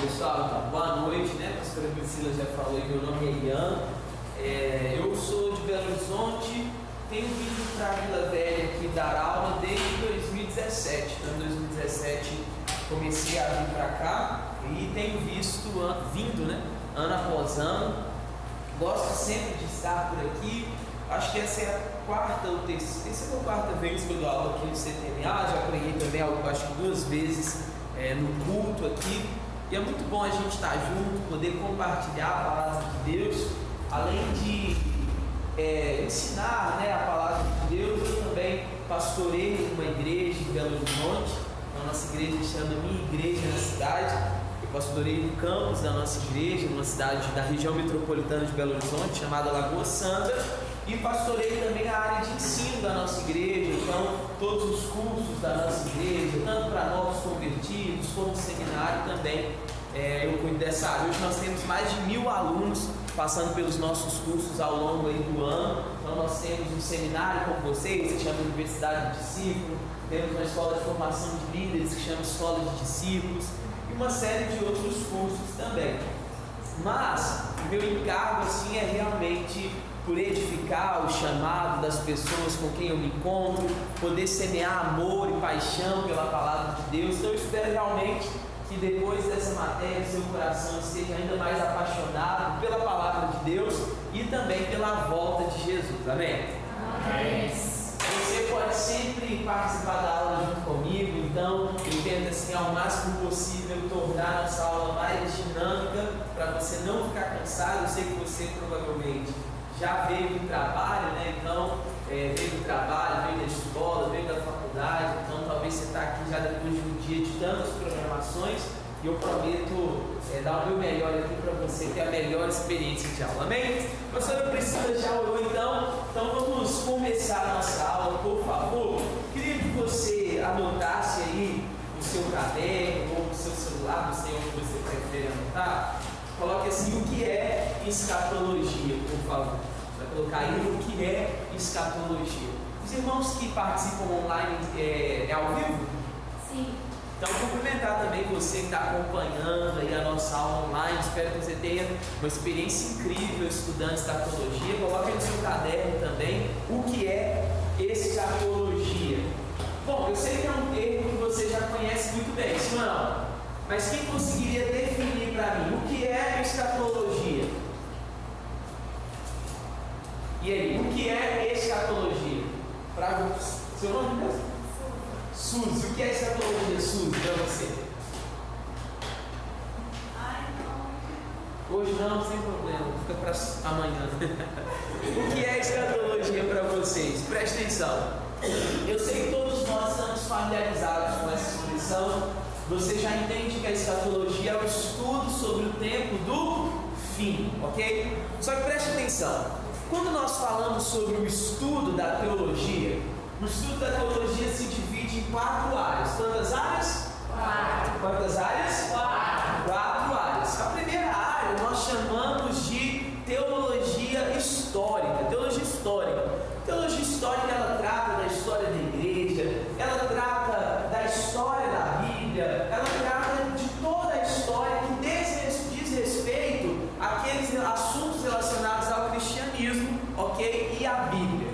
Pessoal, então, boa noite, né? A pastora Priscila já falou, meu nome é Ian. Eu sou de Belo Horizonte, tenho vindo para a Vila Velha aqui dar aula desde 2017. Então, em 2017 comecei a vir para cá e tenho vindo, né? Ano após ano. Gosto sempre de estar por aqui. Acho que essa é a quarta ou quarta vez que eu dou aula aqui no CTMA. Já preguei também, acho que 2 vezes no culto aqui. E é muito bom a gente estar junto, poder compartilhar a palavra de Deus, além de ensinar, né, a palavra de Deus. Eu também pastorei uma igreja em Belo Horizonte. A nossa igreja chama Minha Igreja na Cidade. Eu pastorei no campus da nossa igreja, numa cidade da região metropolitana de Belo Horizonte, chamada Lagoa Santa. E pastorei também a área de ensino da nossa igreja, então todos os cursos da nossa igreja, tanto para novos convertidos, como seminário também, eu cuido dessa área. Hoje nós temos mais de 1.000 alunos passando pelos nossos cursos ao longo aí do ano. Então nós temos um seminário como vocês, que se chama Universidade de Discípulos, temos uma escola de formação de líderes que chama Escola de Discípulos, e uma série de outros cursos também. Mas o meu encargo assim é realmente por edificar o chamado das pessoas com quem eu me encontro, poder semear amor e paixão pela palavra de Deus. Então eu espero realmente que depois dessa matéria seu coração esteja ainda mais apaixonado pela palavra de Deus e também pela volta de Jesus. Amém? Amém. Você pode sempre participar da aula junto comigo, então eu tento assim ao máximo possível tornar a nossa aula mais dinâmica para você não ficar cansado. Eu sei que você provavelmente já veio do trabalho, né? Então veio do trabalho, veio da escola, veio da faculdade, então talvez você está aqui já depois de um dia de tantas programações e eu prometo dar o meu melhor aqui para você ter a melhor experiência de aula. Amém? A professora Priscila já orou então vamos começar a nossa aula, por favor. Queria que você anotasse aí no seu caderno ou no seu celular, não sei onde você prefere anotar. Coloque assim, o que é escatologia, por favor. Você vai colocar aí o que é escatologia. Os irmãos que participam online é ao vivo? Sim. Então, cumprimentar também você que está acompanhando aí a nossa aula online. Espero que você tenha uma experiência incrível estudando escatologia. Coloque no seu caderno também o que é escatologia. Bom, eu sei que é um termo que você já conhece muito bem, sim ou não? Mas quem conseguiria definir para mim o que é escatologia? E aí, o que é escatologia? Para você. Seu nome mesmo? Suzy. O que é escatologia, Suzy, para você? Hoje não, sem problema. Fica para amanhã. O que é escatologia para vocês? Presta atenção. Eu sei que todos nós estamos familiarizados com essa expressão. Você já entende que a escatologia é o estudo sobre o tempo do fim, ok? Só que preste atenção, quando nós falamos sobre o estudo da teologia, o estudo da teologia se divide em 4 áreas. Quantas áreas? 4. Quantas áreas? 4 áreas. A primeira área nós chamamos de teologia histórica. Teologia histórica. Teologia histórica, ela trata da história da igreja, ela trata da história da Bíblia, ela trata de toda a história que diz respeito àqueles assuntos relacionados ao cristianismo, ok? E à Bíblia.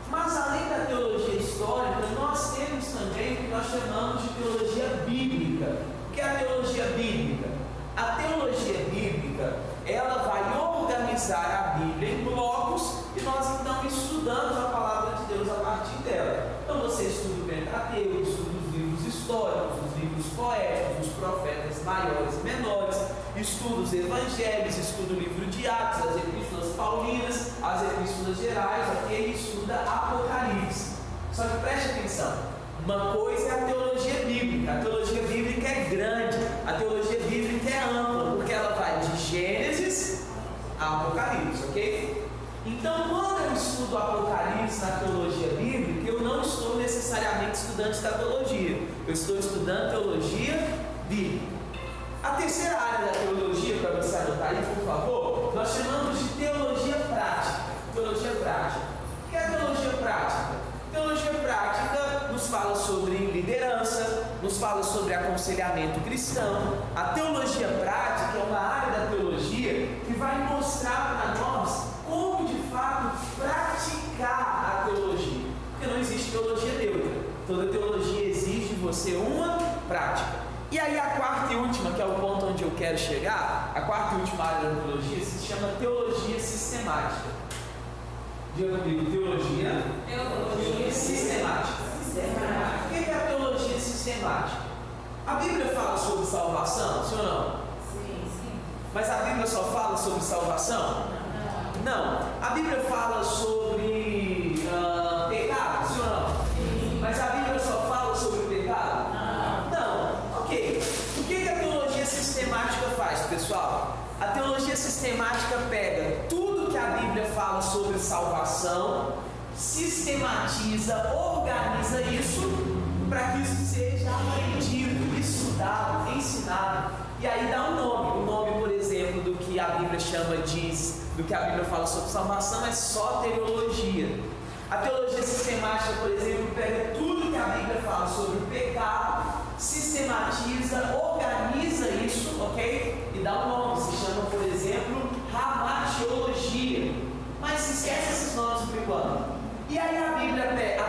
Mas além da teologia histórica, nós temos também o que nós chamamos de teologia bíblica. O que é a teologia bíblica? A teologia bíblica, ela vai organizar a Bíblia em blocos e nós então estudamos a palavra de Deus a partir dela. Então você estuda o Pentateuco, estuda os livros históricos, os livros poéticos, os profetas maiores e menores, estuda os evangelhos, estuda o livro de Atos, as epístolas paulinas, as epístolas gerais, ok? Estuda Apocalipse. Só que preste atenção, uma coisa é a teologia bíblica. A teologia bíblica é grande, a teologia bíblica é ampla, porque ela vai de Gênesis a Apocalipse, ok? Então, quando eu estudo Apocalipse na teologia bíblica, eu não estou necessariamente estudando escatologia, eu estou estudando teologia bíblica. A terceira área da teologia, para você anotar aí, por favor, nós chamamos de teologia prática. Teologia prática. O que é teologia prática? Teologia prática nos fala sobre liderança, nos fala sobre aconselhamento cristão. A teologia prática é uma área da teologia que vai mostrar para nós como de fato praticar a teologia. Porque não existe teologia neutra. Toda teologia exige de você uma prática. E aí a quarta e última, que é o ponto onde eu quero chegar, a quarta e última área da teologia se chama teologia sistemática. Diga comigo, teologia sistemática. O que é a teologia sistemática? A Bíblia fala sobre salvação, sim ou não? Sim. Mas a Bíblia só fala sobre salvação? Não. A Bíblia fala sobre pecado, sim ou não? Sim. Mas a Bíblia só fala sobre o pecado? Não. Ok. O que a teologia sistemática faz, pessoal? A teologia sistemática pega tudo que a Bíblia fala sobre salvação, sistematiza, organiza isso para que isso seja aprendido, estudado, ensinado. E aí dá um nome. O nome, por exemplo, do que a Bíblia do que a Bíblia fala sobre salvação é soteriologia. A teologia sistemática, por exemplo, pega tudo que a Bíblia fala sobre o pecado, sistematiza, organiza isso, ok? E dá um nome, se chama, por exemplo, ramatiologia. Mas se esquece esses nomes por enquanto. E aí a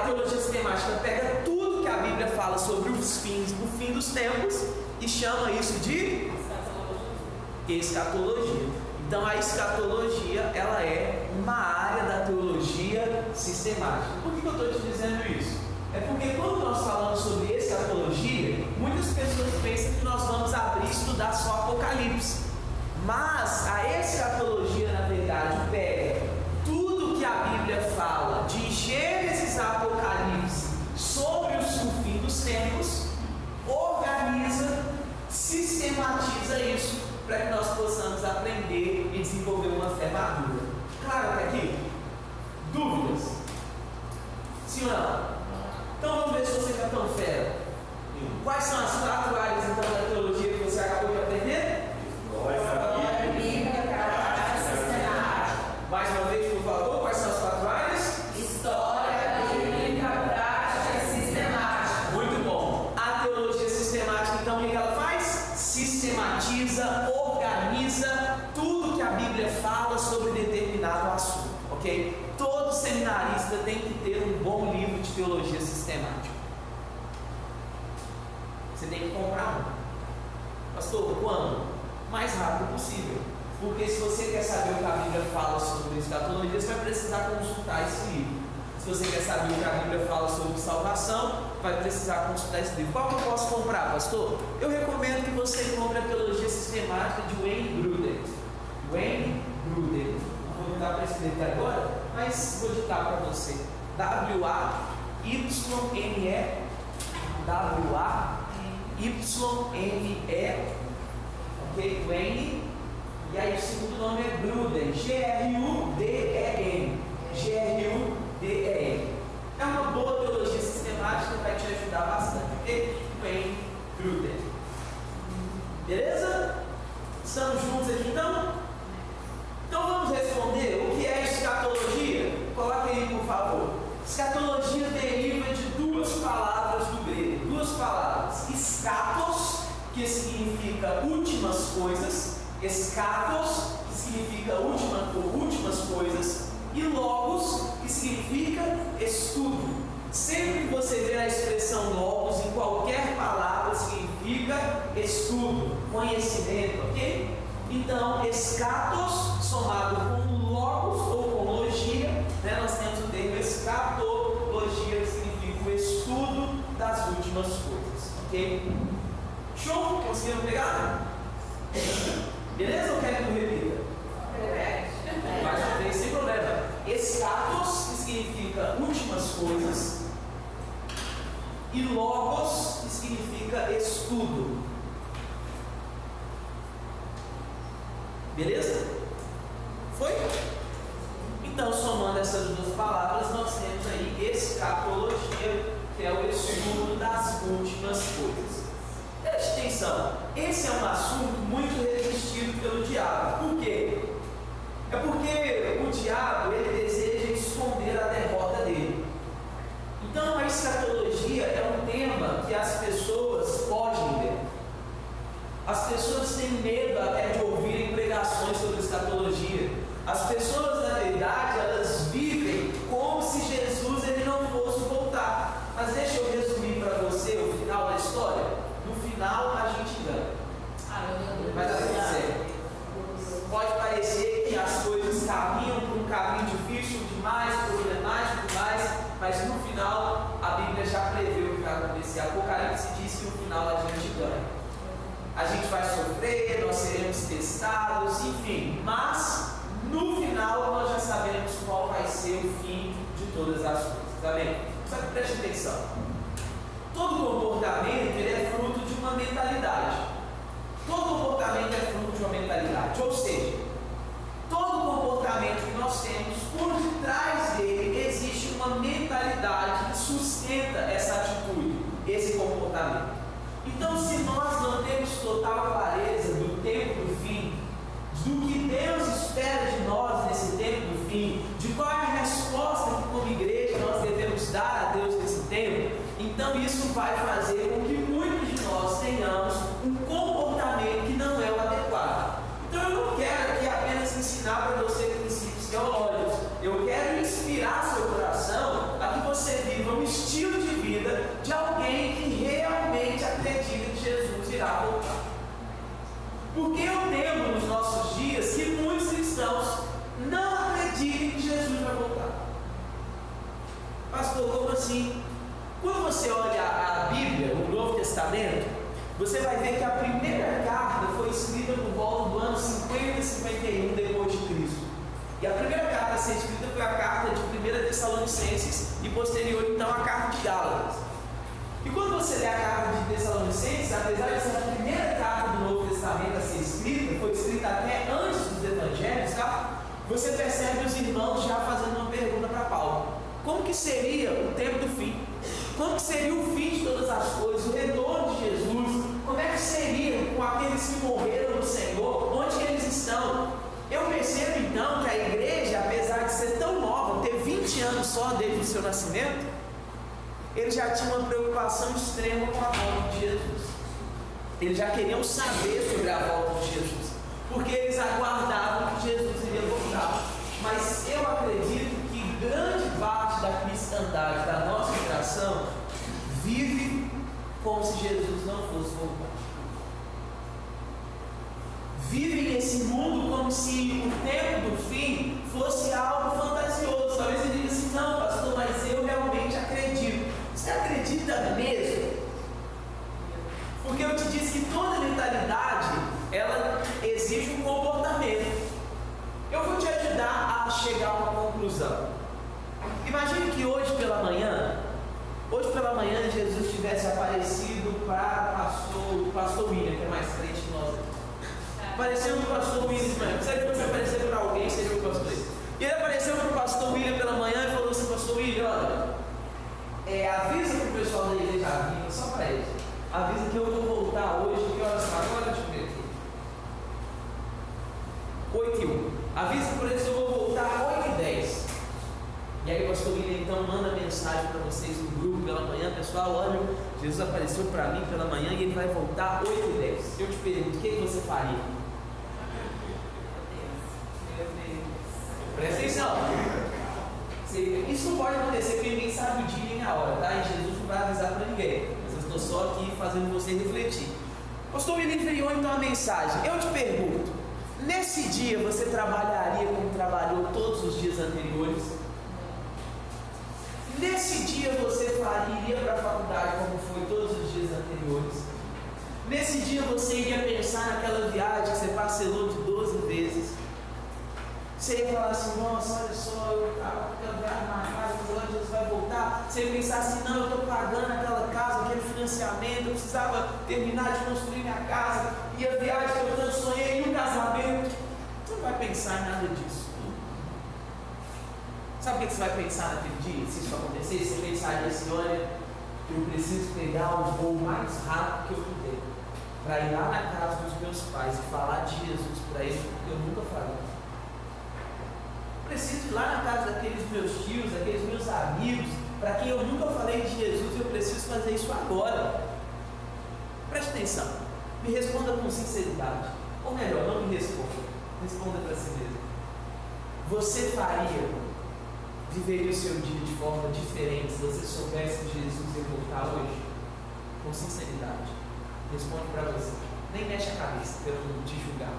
teologia sistemática pega tudo que a Bíblia fala sobre o fim dos tempos e chama isso de escatologia. Então a escatologia, ela é uma área da teologia sistemática. Por que eu estou te dizendo isso? É porque quando nós falamos sobre escatologia, muitas pessoas pensam que nós vamos abrir e estudar só Apocalipse. Mas a escatologia, na verdade, pega tudo que a Bíblia fala de Gênesis a Apocalipse sobre o fim dos tempos, organiza, sistematiza isso para que nós possamos aprender e desenvolver uma fé madura. Claro até aqui? Dúvidas? Sim ou não? Então vamos ver se você está tão fera. Quais são as 4 áreas então da teologia que você acabou de aprender? Mais uma vez, por favor, quais são as 4 áreas? História, bíblica, prática e sistemática. Muito bom. A teologia sistemática, então, o que ela faz? Sistematiza, organiza tudo que a Bíblia fala sobre determinado assunto, ok? Todo seminarista tem que ter um bom livro de teologia sistemática. Você tem que comprar um. Pastor, quando? O mais rápido possível. Porque se você quer saber o que a Bíblia fala sobre escatologia, você vai precisar consultar esse livro. Se você quer saber o que a Bíblia fala sobre salvação, vai precisar consultar esse livro. Qual que eu posso comprar, pastor? Eu recomendo que você compre a teologia sistemática de Wayne Grudem. Wayne Grudem. Não vou ditar para escrever agora, mas vou ditar para você. W-A-Y-N-E W-A-Y-N-E, ok? Wayne. E aí o segundo nome é Grudem, G-R-U-D-E-N. G-R-U-D-E-N. É uma boa teologia sistemática que vai te ajudar bastante, ok? Wayne Grudem. Beleza? Estamos juntos aqui então? Então vamos responder o que é escatologia? Coloque aí, por favor. Escatologia deriva de 2 palavras do grego. 2 palavras. Escatos, que significa últimas coisas. Escatos, que significa últimas coisas, e logos, que significa estudo. Sempre que você vê a expressão logos em qualquer palavra, significa estudo, conhecimento, ok? Então, escatos somado com logos ou com logia, né? Nós temos o termo escatologia, que significa o estudo das últimas coisas, ok? Show? Conseguiram pegar? Beleza ou quer que eu repita? Mais uma vez, sem problema. Escatos, que significa últimas coisas, e logos, que significa estudo. Beleza? Foi? Então, somando essas 2 palavras, nós temos aí escatologia, que é o estudo das últimas coisas. Preste atenção, esse é um assunto muito resistido pelo diabo. Por quê? É porque o diabo, ele deseja esconder a derrota dele. Então a escatologia é um tema que as pessoas As pessoas têm medo até de ouvirem pregações sobre escatologia. As pessoas, na verdade, elas vivem como se Jesus ele não fosse voltar. Mas deixa eu resumir para você o final da história. No final, a gente ganha. Vai dar tudo certo. Pode parecer que as coisas caminham por um caminho difícil demais, problemático demais, mas no final, a Bíblia já prevê o que vai acontecer. Apocalipse diz que no final a gente ganha. A gente vai sofrer, nós seremos testados, enfim, mas no final nós já sabemos qual vai ser o fim de todas as coisas, amém? Só que preste atenção, todo comportamento ele é fruto de uma mentalidade, todo comportamento é fruto de uma mentalidade, ou seja, todo comportamento que nós temos, por detrás dele existe uma mentalidade que sustenta essa atitude, esse comportamento. Então, se nós não temos total clareza do tempo do fim, do que Deus espera de nós nesse tempo do fim, de qual é a resposta que como igreja nós devemos dar a Deus nesse tempo, então isso vai fazer com que muitos de nós tenhamos um comportamento que não é o adequado. Então eu não quero aqui apenas ensinar para você princípios teológicos, eu quero inspirar seu coração a que você viva um estilo de vida de alguém que realmente acredita que Jesus irá voltar. Porque eu temo nos nossos dias que muitos cristãos não acreditem que Jesus vai voltar. Pastor, como assim? Quando você olha a Bíblia, o Novo Testamento, você vai ver que a primeira carta foi escrita por volta do ano 50 e 51 depois de Cristo. E a primeira carta a ser escrita foi a carta de 1 Tessalonicenses e posterior então a carta de Gálatas. E quando você lê a carta de Tessalonicenses, apesar de ser a primeira carta do Novo Testamento a ser escrita, foi escrita até antes dos evangelhos, tá? Você percebe os irmãos já fazendo uma pergunta para Paulo: como que seria o tempo do fim? Como que seria o fim de todas as coisas, o retorno de Jesus? Como é que seria com aqueles que morreram no Senhor? Onde eles estão? Eu percebo então que a igreja, apesar de ser tão nova, ter 20 anos só desde o seu nascimento, eles já tinham uma preocupação extrema com a volta de Jesus. Eles já queriam saber sobre a volta de Jesus, porque eles aguardavam que Jesus iria voltar. Mas eu acredito que grande parte da cristandade da nossa geração vive como se Jesus não fosse voltar. Vivem esse mundo como se o tempo do fim fosse algo fantasioso. Talvez você diga assim: não, pastor, mas eu realmente acredito. Você acredita mesmo? Porque eu te disse que toda mentalidade ela exige um comportamento. Eu vou te ajudar a chegar a uma conclusão. Imagine que hoje pela manhã Jesus tivesse aparecido para o pastor William, que é mais crente que nós aqui. Apareceu para o pastor William de manhã. Se fosse aparecer para alguém, seria o pastor. E ele apareceu para o pastor William pela manhã e falou assim: pastor William, olha, avisa para o pessoal da igreja viva, só para eles. Avisa que eu vou voltar hoje, que horas são agora? Deixa eu ver aqui. 8h01. Avisa por eles que eu vou voltar 8h10. E aí o pastor William então manda mensagem para vocês no grupo pela manhã: pessoal, olha, Jesus apareceu para mim pela manhã e ele vai voltar 8h10. Eu te pergunto, o que você faria? Presta atenção. Isso não pode acontecer porque ninguém sabe o dia nem a hora, tá? E Jesus não vai avisar para ninguém. Mas eu estou só aqui fazendo você refletir. O pastor William enviou então a mensagem. Eu te pergunto, nesse dia você trabalharia como trabalhou todos os dias anteriores? Nesse dia você iria para a faculdade como foi todos os dias anteriores? Nesse dia você iria pensar naquela viagem que você parcelou de 12 vezes? Você ia falar assim: nossa, olha só, eu estava com aquela viagem marcada, mas agora Jesus vai voltar. Você ia pensar assim: não, eu estou pagando aquela casa, aquele financiamento, eu precisava terminar de construir minha casa, e a viagem que eu tanto sonhei, e o casamento. Você não vai pensar em nada disso. Sabe o que você vai pensar naquele dia, se isso acontecer? Você pensaria assim: olha, eu preciso pegar o voo mais rápido que eu puder, para ir lá na casa dos meus pais e falar de Jesus para eles, porque eu nunca falei. Preciso ir lá na casa daqueles meus tios, daqueles meus amigos, para quem eu nunca falei de Jesus, eu preciso fazer isso agora. Preste atenção. Me responda com sinceridade. Ou melhor, não me responda. Responda para si mesmo. Você viveria o seu dia de forma diferente se você soubesse que Jesus ia voltar hoje? Com sinceridade. Responde para você. Nem mexe a cabeça para eu não te julgar.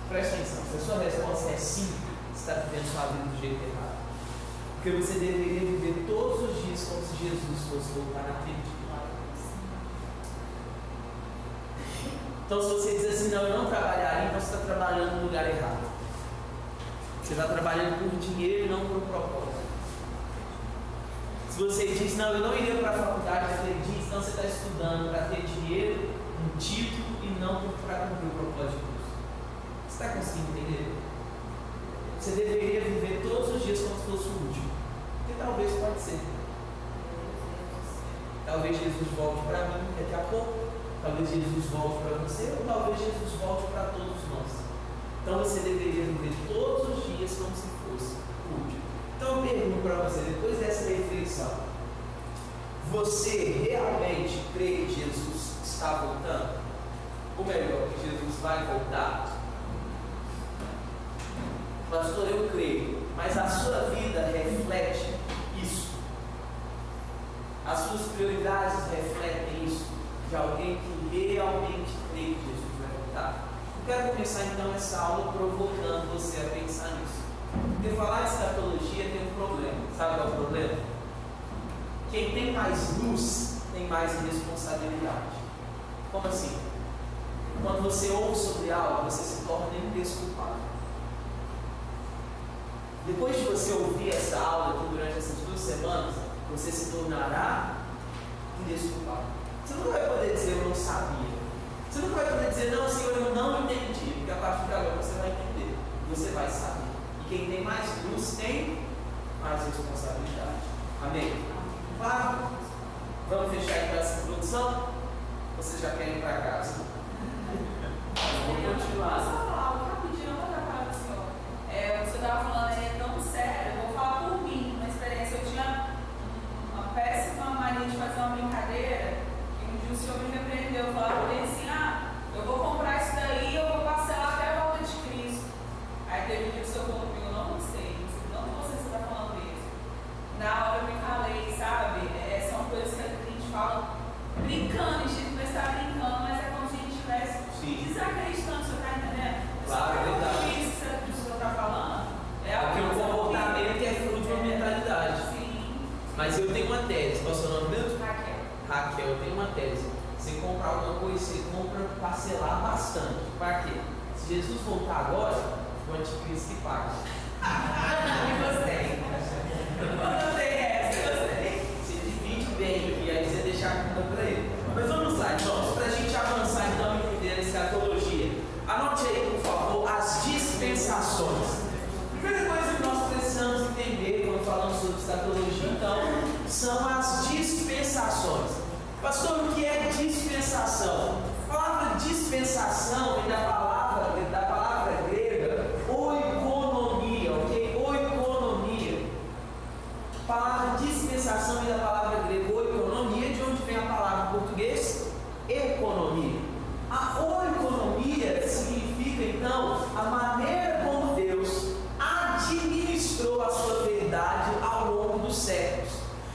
Preste atenção. Se a sua resposta é sim, você está vivendo sua vida do jeito errado. Porque você deveria viver todos os dias como se Jesus fosse voltar naquele dia. Então, se você diz assim, não, eu não trabalharia, então você está trabalhando no lugar errado. Você está trabalhando por dinheiro e não por propósito. Se você diz, não, eu não iria para a faculdade naquele dia, então você está estudando para ter dinheiro, um título e não para cumprir o propósito de Deus. Você está conseguindo entender? Você deveria viver todos os dias como se fosse o último. Porque talvez pode ser. Talvez Jesus volte para mim daqui a pouco. Talvez Jesus volte para você, ou talvez Jesus volte para todos nós. Então você deveria viver todos os dias como se fosse o último. Então eu pergunto para você, depois dessa reflexão, você realmente crê que Jesus está voltando? Ou melhor, que Jesus vai voltar? Pastor, eu creio, mas a sua vida reflete isso. As suas prioridades refletem isso. De alguém que realmente crê que Jesus vai voltar. Eu quero começar então essa aula provocando você a pensar nisso. Porque falar de escatologia tem um problema. Sabe qual é o problema? Quem tem mais luz tem mais responsabilidade. Como assim? Quando você ouve sobre algo, você se torna indesculpável. Depois de você ouvir essa aula aqui durante essas 2 semanas, você se tornará indesculpável. Você não vai poder dizer eu não sabia. Você não vai poder dizer não, Senhor, eu não entendi. Porque a partir de agora você vai entender. Você vai saber. E quem tem mais luz tem mais responsabilidade. Amém? Claro? Vamos fechar então essa introdução? Vocês já querem ir para casa? Vou continuar. Só falar algo rapidinho, não vou atrapalhar o senhor. Você estava falando aí, é tão sério. Eu vou falar por mim, uma experiência. Eu tinha uma péssima mania de fazer uma brincadeira. O senhor me repreendeu, falava bem assim, eu vou comprar isso daí, eu vou parcelar até a volta de Cristo. Aí teve um dia que o senhor falou comigo, eu não gostei, não sei se você está falando isso. Na hora eu me calei, sabe? São coisas que a gente fala brincando, a gente não está brincando, mas é como se a gente estivesse desacreditando, o senhor está entendendo? Claro, é verdade. Isso que o senhor está falando Porque o comportamento é fruto de uma mentalidade. Sim. Mas eu tenho uma tese, qual é o seu nome mesmo? Raquel, eu tenho uma tese. Você comprar alguma coisa, você compra parcelar bastante. Para quê? Se Jesus voltar agora, o anticristo que paga. Gostei. Gostei essa, gostei. Você divide bem e aí você deixa a conta para ele. Mas vamos lá, então, para a gente avançar então e entender a escatologia. Anote aí, por favor, as dispensações. Primeira coisa que nós precisamos entender quando falamos sobre escatologia, então, são as dispensações. Pastor, o que é dispensação? A palavra dispensação vem da palavra grega oikonomia, ok? Oikonomia. A palavra dispensação vem da palavra grega oikonomia, de onde vem a palavra em português economia. A oikonomia significa então a maneira como Deus administrou a sua verdade ao longo dos séculos.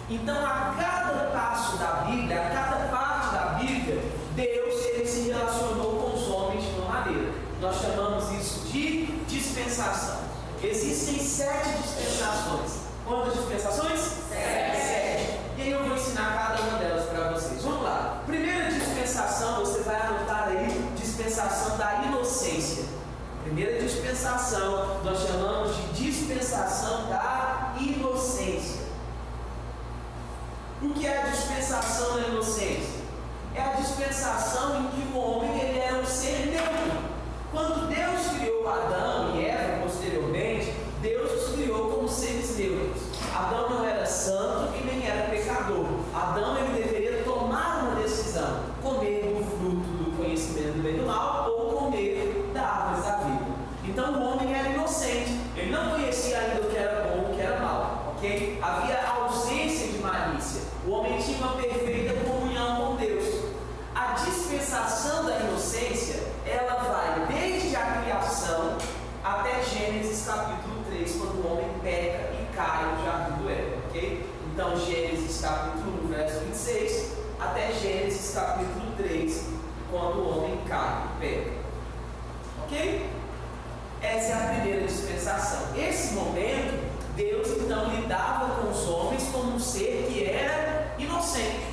Então, a cada passo da Bíblia, a cada parte da Bíblia, Deus ele se relacionou com os homens de uma maneira. Nós chamamos isso de dispensação. Existem 7 dispensações. Quantas dispensações? 7. E aí eu vou ensinar cada uma delas para vocês. Vamos lá. Primeira dispensação, você vai anotar aí, dispensação da inocência. Primeira dispensação, nós chamamos de dispensação da inocência. O que é a dispensação da inocência? É a dispensação em que o homem ele era um ser neutro. Quando Deus criou Adão e Eva posteriormente, Deus os criou como seres neutros. Adão não era santo e nem era pecador. Adão ele deveria tomar uma decisão: comer do fruto do conhecimento do bem e do mal ou comer da árvore da vida. Então o homem era inocente, ele não conhecia ainda o que era bom e o que era mal, ok? Havia ausência de malícia. O homem tinha uma perfeita comunhão com Deus. A dispensação Então, Gênesis capítulo 1, verso 26, até Gênesis capítulo 3, quando o homem cai e peca. Ok? Essa é a primeira dispensação. Esse momento, Deus então lidava com os homens como um ser que era inocente.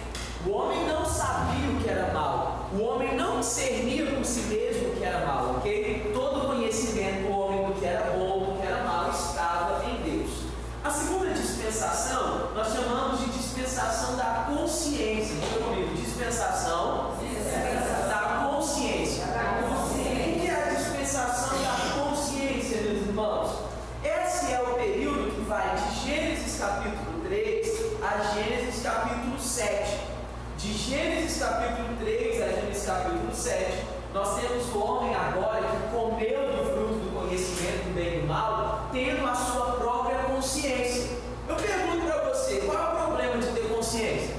O homem não sabia o que era mal. O homem não discernia por si mesmo o que era mal, ok? Todo conhecimento do homem do que era bom, do que era mal, estava em Deus. A segunda dispensação, nós chamamos de dispensação da consciência. Diga comigo, dispensação da consciência. O que é a dispensação da consciência, meus irmãos? Esse é o período que vai de Gênesis capítulo 3 a Gênesis capítulo 7. De Gênesis capítulo 3 a Gênesis capítulo 7, nós temos o homem agora que comeu do fruto do conhecimento do bem e do mal, tendo a sua própria consciência. Eu pergunto para você, qual é o problema de ter consciência?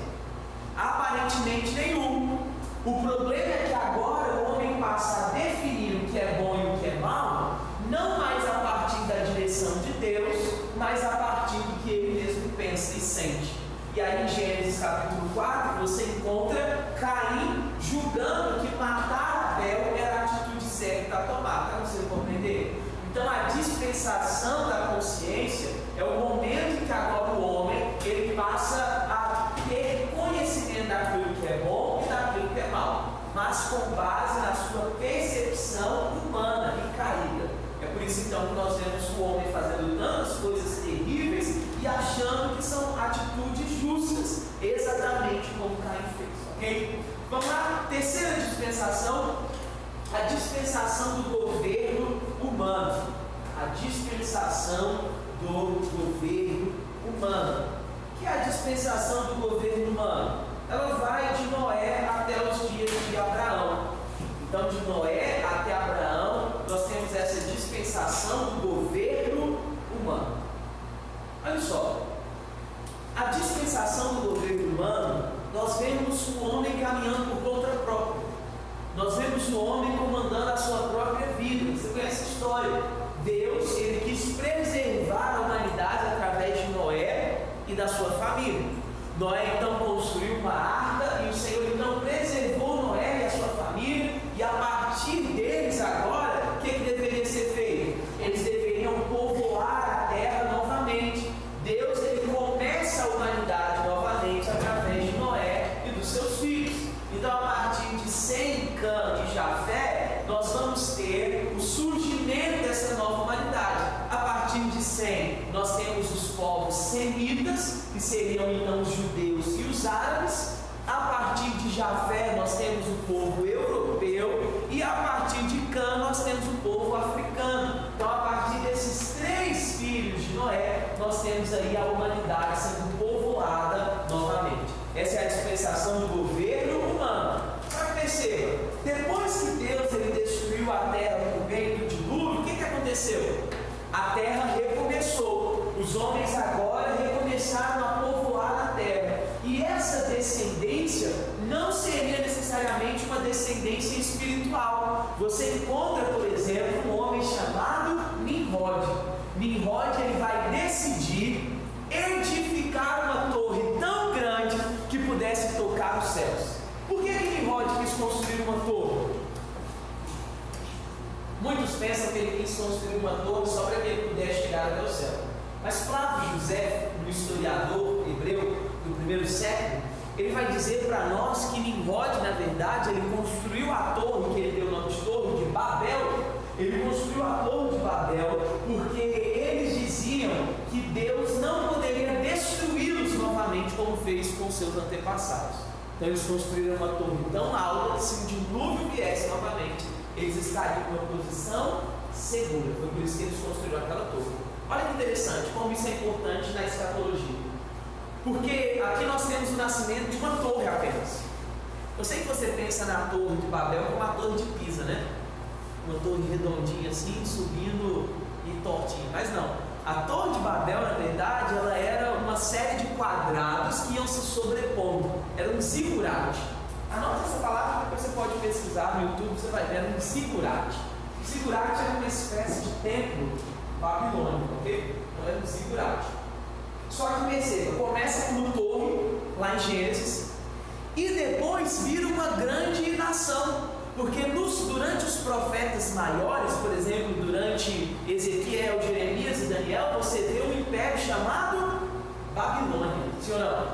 Aparentemente nenhum. O problema é que agora o homem passa a definir o que é bom e o que é mal, não mais a partir da direção de Deus, mas a partir do que ele mesmo pensa e sente. E aí em Gênesis capítulo 4 você encontra Caim julgando que matar Abel era a atitude certa a tomar, para você compreender. Então a dispensação da consciência é o momento em que agora o homem ele passa a ter conhecimento daquilo que é bom e daquilo que é mal, mas com base na sua percepção humana e caída. É por isso então que nós vemos o homem fazendo tantas coisas terríveis e achando que são atitudes justas, exatamente como Caim fez, ok? Vamos lá, terceira dispensação, a dispensação do governo humano. A dispensação do governo humano. O que é a dispensação do governo humano? Ela vai de Noé até os dias de Abraão. Então, de Noé até Abraão, nós temos essa dispensação do governo humano. Olha só, a dispensação do governo humano, nós vemos o homem caminhando por conta própria. Nós vemos o homem comandando a sua própria vida. Você conhece a história? Deus, ele quis preservar a humanidade através de Noé e da sua família. Noé então construiu uma arca e o Senhor então preservou Noé e a sua família, e a partir deles agora, o que deveria ser feito? Eles deveriam povoar a terra novamente. Deus ele começa a humanidade novamente através de Noé e dos seus filhos. Então a partir de Sem, Cã e Jafé, nós vamos ter o surgimento dessa nova humanidade. A partir de Sem, nós temos os povos semitas, que seriam então os judeus e os árabes. A partir de Jafé, nós temos o povo europeu. E a partir de Cã, nós temos o povo africano. Então, a partir desses três filhos de Noé, nós temos aí a humanidade sendo povoada novamente. Essa é a dispensação do governo humano. Mas perceba, depois que Deus ele destruiu a terra por meio do dilúvio, o que aconteceu? A terra recomeçou. Os homens agora recomeçaram a povoar a terra. E essa descendência não seria necessariamente uma descendência espiritual. Você encontra, por exemplo, um homem chamado Nimrod. Nimrod ele vai decidir edificar uma torre tão grande que pudesse tocar os céus. Por que Nimrod quis construir uma torre? Muitos pensam que ele quis construir uma torre só para que ele pudesse chegar até o céu. Mas Flávio José, um historiador hebreu do primeiro século, ele vai dizer para nós que Nimrod, na verdade, ele construiu a torre, que ele deu o nome de Torre de Babel. Ele construiu a Torre de Babel porque eles diziam que Deus não poderia destruí-los novamente como fez com seus antepassados. Então eles construíram uma torre tão alta que se um dilúvio viesse novamente, eles estariam em uma posição segura. Foi por isso que eles construíram aquela torre. Olha que interessante, como isso é importante na escatologia. Porque aqui nós temos o nascimento de uma torre apenas. Eu sei que você pensa na Torre de Babel como a Torre de Pisa, né? Uma torre redondinha assim, subindo e tortinha. Mas não, a Torre de Babel, na verdade, ela era uma série de quadrados que iam se sobrepondo. Era um zigurate. Anota essa palavra, depois você pode pesquisar no YouTube, você vai ver, era um zigurate. O zigurate era uma espécie de templo babilônico, ok? Então era um zigurate. Só que perceba, começa como torre, lá em Gênesis, e depois vira uma grande nação. Porque durante os profetas maiores, por exemplo, durante Ezequiel, Jeremias e Daniel, você vê um império chamado Babilônia, sim ou não?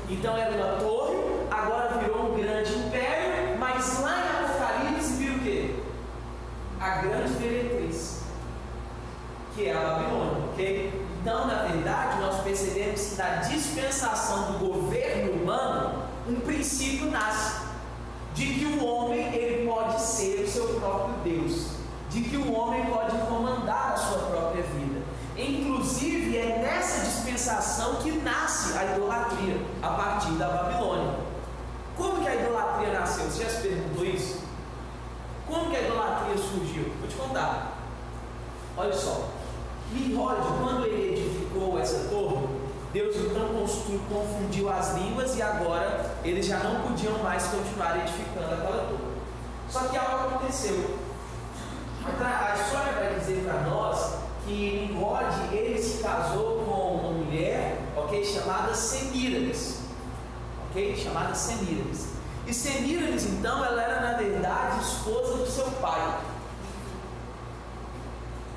Então era uma torre, agora virou um grande império, mas lá em Apocalipse vira o quê? A grande meretriz, que é a Babilônia, ok? Então, na verdade, nós percebemos que na dispensação do governo humano, um princípio nasce, de que o homem ele pode ser o seu próprio Deus, de que o homem pode comandar a sua própria vida. Inclusive é nessa dispensação que nasce a idolatria, a partir da Babilônia. Como que a idolatria nasceu? Você já se perguntou isso? Como que a idolatria surgiu? Vou te contar. Olha só, Nimrod, quando ele edificou essa torre, Deus então confundiu as línguas e agora eles já não podiam mais continuar edificando aquela torre. Só que algo aconteceu. A história vai dizer para nós que Nimrod ele se casou com uma mulher, ok, chamada Semíramis, ok, chamada Semíramis. E Semíramis então ela era na verdade esposa do seu pai.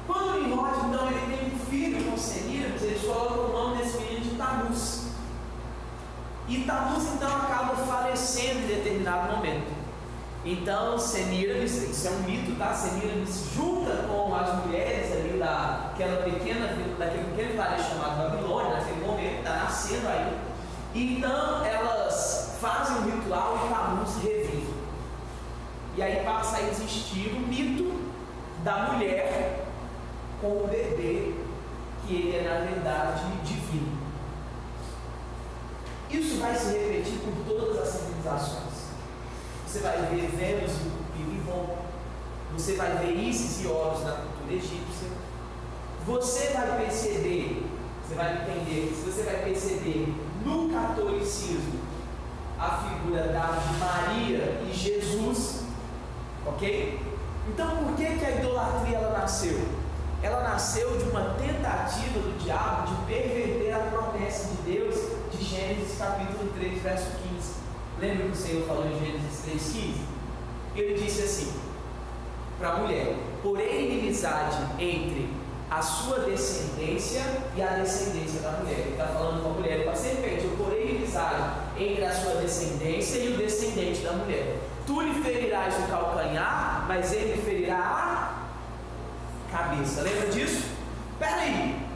Quando Nimrod então ele tem um filho com Semíramis, eles colocam o nome desse menino de Tamuz. E Tamuz então acaba falecendo em determinado momento. Então Semíramis, isso é um mito, tá? Semíramis junta com as mulheres ali daquele pequeno vilarejo chamado Babilônia, naquele momento, está nascendo aí. Então elas fazem um ritual e Tamuz revive. E aí passa a existir o mito da mulher com o bebê, que ele é na verdade divino. Isso vai se repetir por todas as civilizações. Você vai ver Vênus e Cupid, você vai ver Ísis e Horus na cultura egípcia. Você vai perceber, você vai entender, você vai perceber no catolicismo a figura de Maria e Jesus, ok? Então por que a idolatria ela nasceu? Ela nasceu de uma tentativa do diabo de perverter a promessa de Deus de Gênesis capítulo 3, verso 15. Lembra que o Senhor falou em Gênesis 3,15? Ele disse assim para a mulher: porém inimizade entre a sua descendência e a descendência da mulher. Ele está falando com a mulher, para serpente: eu porém inimizade entre a sua descendência e o descendente da mulher. Tu lhe ferirás o calcanhar, mas ele lhe ferirá a cabeça. Lembra disso? Espera aí,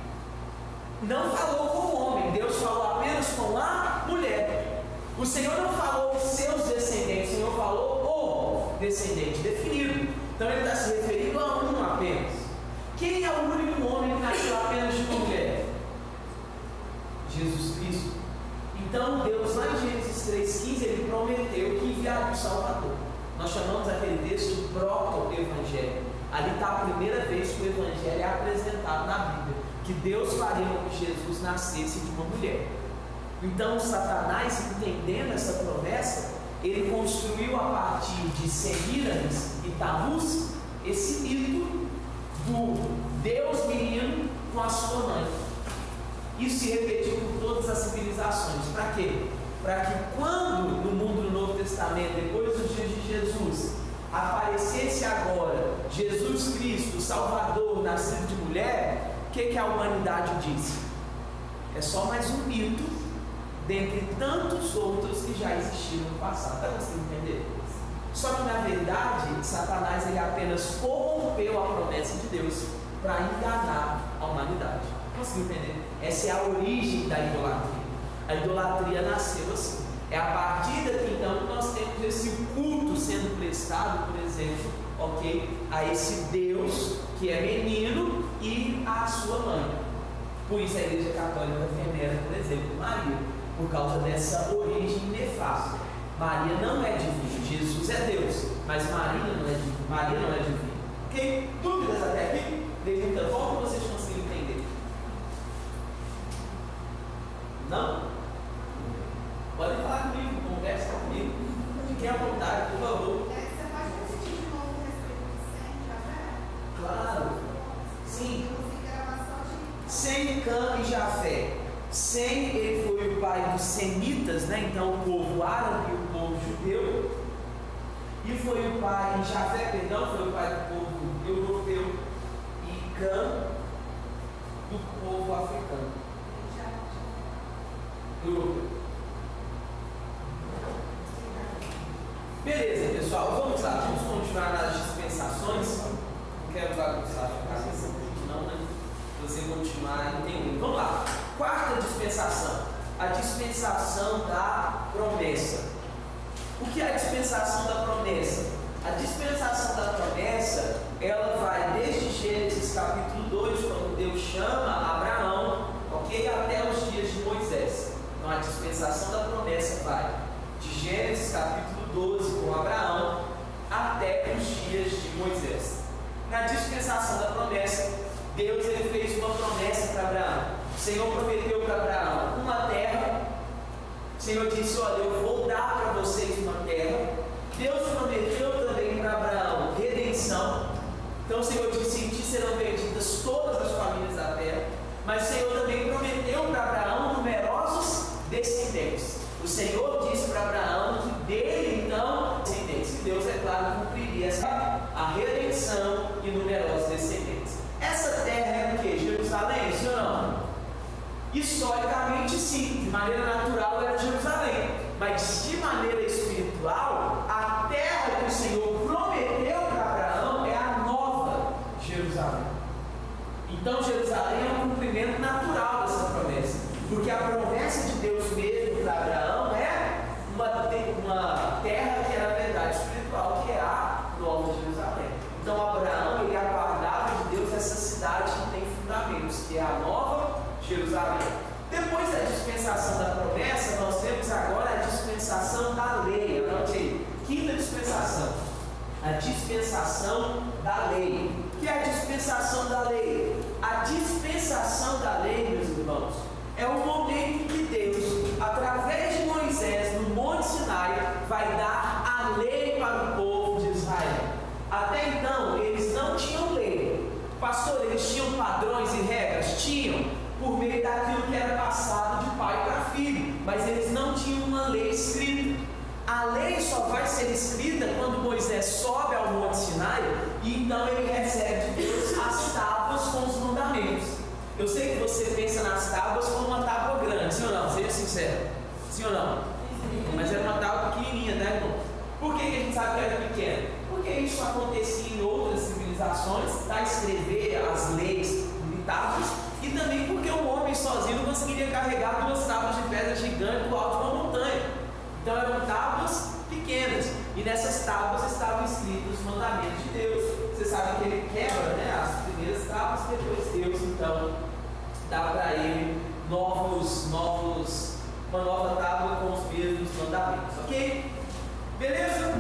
não falou com o homem, Deus falou apenas com a mulher. O Senhor não falou os seus descendentes, o Senhor falou o descendente definido. Então ele está se referindo a um apenas. Quem é o único homem que nasceu apenas de uma mulher? Jesus Cristo. Então Deus, lá em Gênesis 3,15, ele prometeu que enviaria o Salvador. Nós chamamos aquele texto de proto-evangelho. Ali está a primeira vez que o evangelho é apresentado na Bíblia, que Deus faria com que Jesus nascesse de uma mulher. Então Satanás, entendendo essa promessa, ele construiu a partir de Semíramis e Tamuz esse mito do Deus menino com a sua mãe. Isso se repetiu por todas as civilizações. Para quê? Para que quando no mundo do Novo Testamento, depois dos dias de Jesus, aparecesse agora Jesus Cristo, Salvador, nascido de mulher, o que a humanidade disse? É só mais um mito dentre tantos outros que já existiram no passado. Está conseguindo entender? Só que na verdade, Satanás ele apenas corrompeu a promessa de Deus para enganar a humanidade. Conseguiu entender? Essa é a origem da idolatria. A idolatria nasceu assim. É a partir daqui então que nós temos esse culto sendo prestado, por exemplo, ok, a esse Deus que é menino e a sua mãe. Por isso a Igreja Católica venera, por exemplo, Maria, por causa dessa origem nefasta. Maria não é divina, Jesus é Deus, mas Maria não é divina. Maria não é divina. Ok? Dúvidas até aqui? Desde então, como vocês conseguem entender? Não? Podem falar comigo, conversa comigo. Fiquem à vontade, por favor. Você pode repetir de novo o respeito de Sem e Jafé? Claro. Sim. Gravação de Sem, Cã e Jafé. Sem, ele foi o pai dos semitas, né? Então o povo árabe e o povo judeu. E foi o pai, Jafé, perdão, foi o pai do povo europeu. E Cã, do povo africano. Europeu. Beleza, pessoal, vamos lá, vamos continuar nas dispensações. Não quero bagunçar a cabeça não, né? Você continuar entendendo. Vamos lá. Quarta dispensação, a dispensação da promessa. O que é a dispensação da promessa? A dispensação da promessa, ela vai desde Gênesis capítulo 2, quando Deus chama Abraão, ok? Até os dias de Moisés. Então a dispensação da promessa vai de Gênesis capítulo 12 com Abraão até os dias de Moisés. Na dispensação da promessa, Deus ele fez uma promessa para Abraão. O Senhor prometeu para Abraão uma terra. O Senhor disse: olha, eu vou dar para vocês uma terra. Deus prometeu também para Abraão redenção. Então o Senhor disse: em ti serão benditas todas as famílias da terra. Mas o Senhor também prometeu para Abraão numerosos descendentes. O Senhor disse para Abraão que dele então descendentes. E Deus, é claro, cumpriria a redenção e numerosos descendentes. Essa terra é o que? Jerusalém, sim ou não? Historicamente sim, de maneira natural era Jerusalém, mas de maneira espiritual, a terra que o Senhor prometeu para Abraão é a nova Jerusalém. Então Jerusalém é um cumprimento natural dessa promessa, porque a promessa de Deus mesmo para Abraão é uma terra que era a verdade espiritual, que é a nova Jerusalém. Então Abraão ele aguardava de Deus essa cidade que tem fundamentos, que é a nova Jerusalém. Depois da dispensação da promessa, nós temos agora a dispensação da lei. Anote aí, quinta dispensação, a dispensação da lei. O que é a dispensação da lei? A dispensação da lei, meus irmãos, é o momento que Deus, através de Moisés, no Monte Sinai, vai dar a lei para o povo de Israel. Até então, eles não tinham lei. Pastor, eles tinham padrões e regras? Tinham, por meio daquilo que era passado de pai para filho, mas eles não tinham uma lei escrita. A lei só vai ser escrita quando Moisés sobe ao Monte Sinai e então ele recebe de Deus as tábuas com os mandamentos. Eu sei que você pensa nas tábuas como uma tábua grande, sim ou não? Seja sincero, sim ou não? Mas era uma tábua pequenininha, né, irmão? Por que a gente sabe que era pequena? Porque isso acontecia em outras civilizações, para escrever as leis em tábuas, e também porque um homem sozinho não conseguiria carregar 2 tábuas de pedra gigante do alto de uma montanha. Então eram tábuas pequenas, e nessas tábuas estavam escritos os mandamentos de Deus. Você sabe que ele quebra, né, as primeiras tábuas, e depois Deus então dá para ele uma nova tábua com os mesmos mandamentos, ok? Beleza?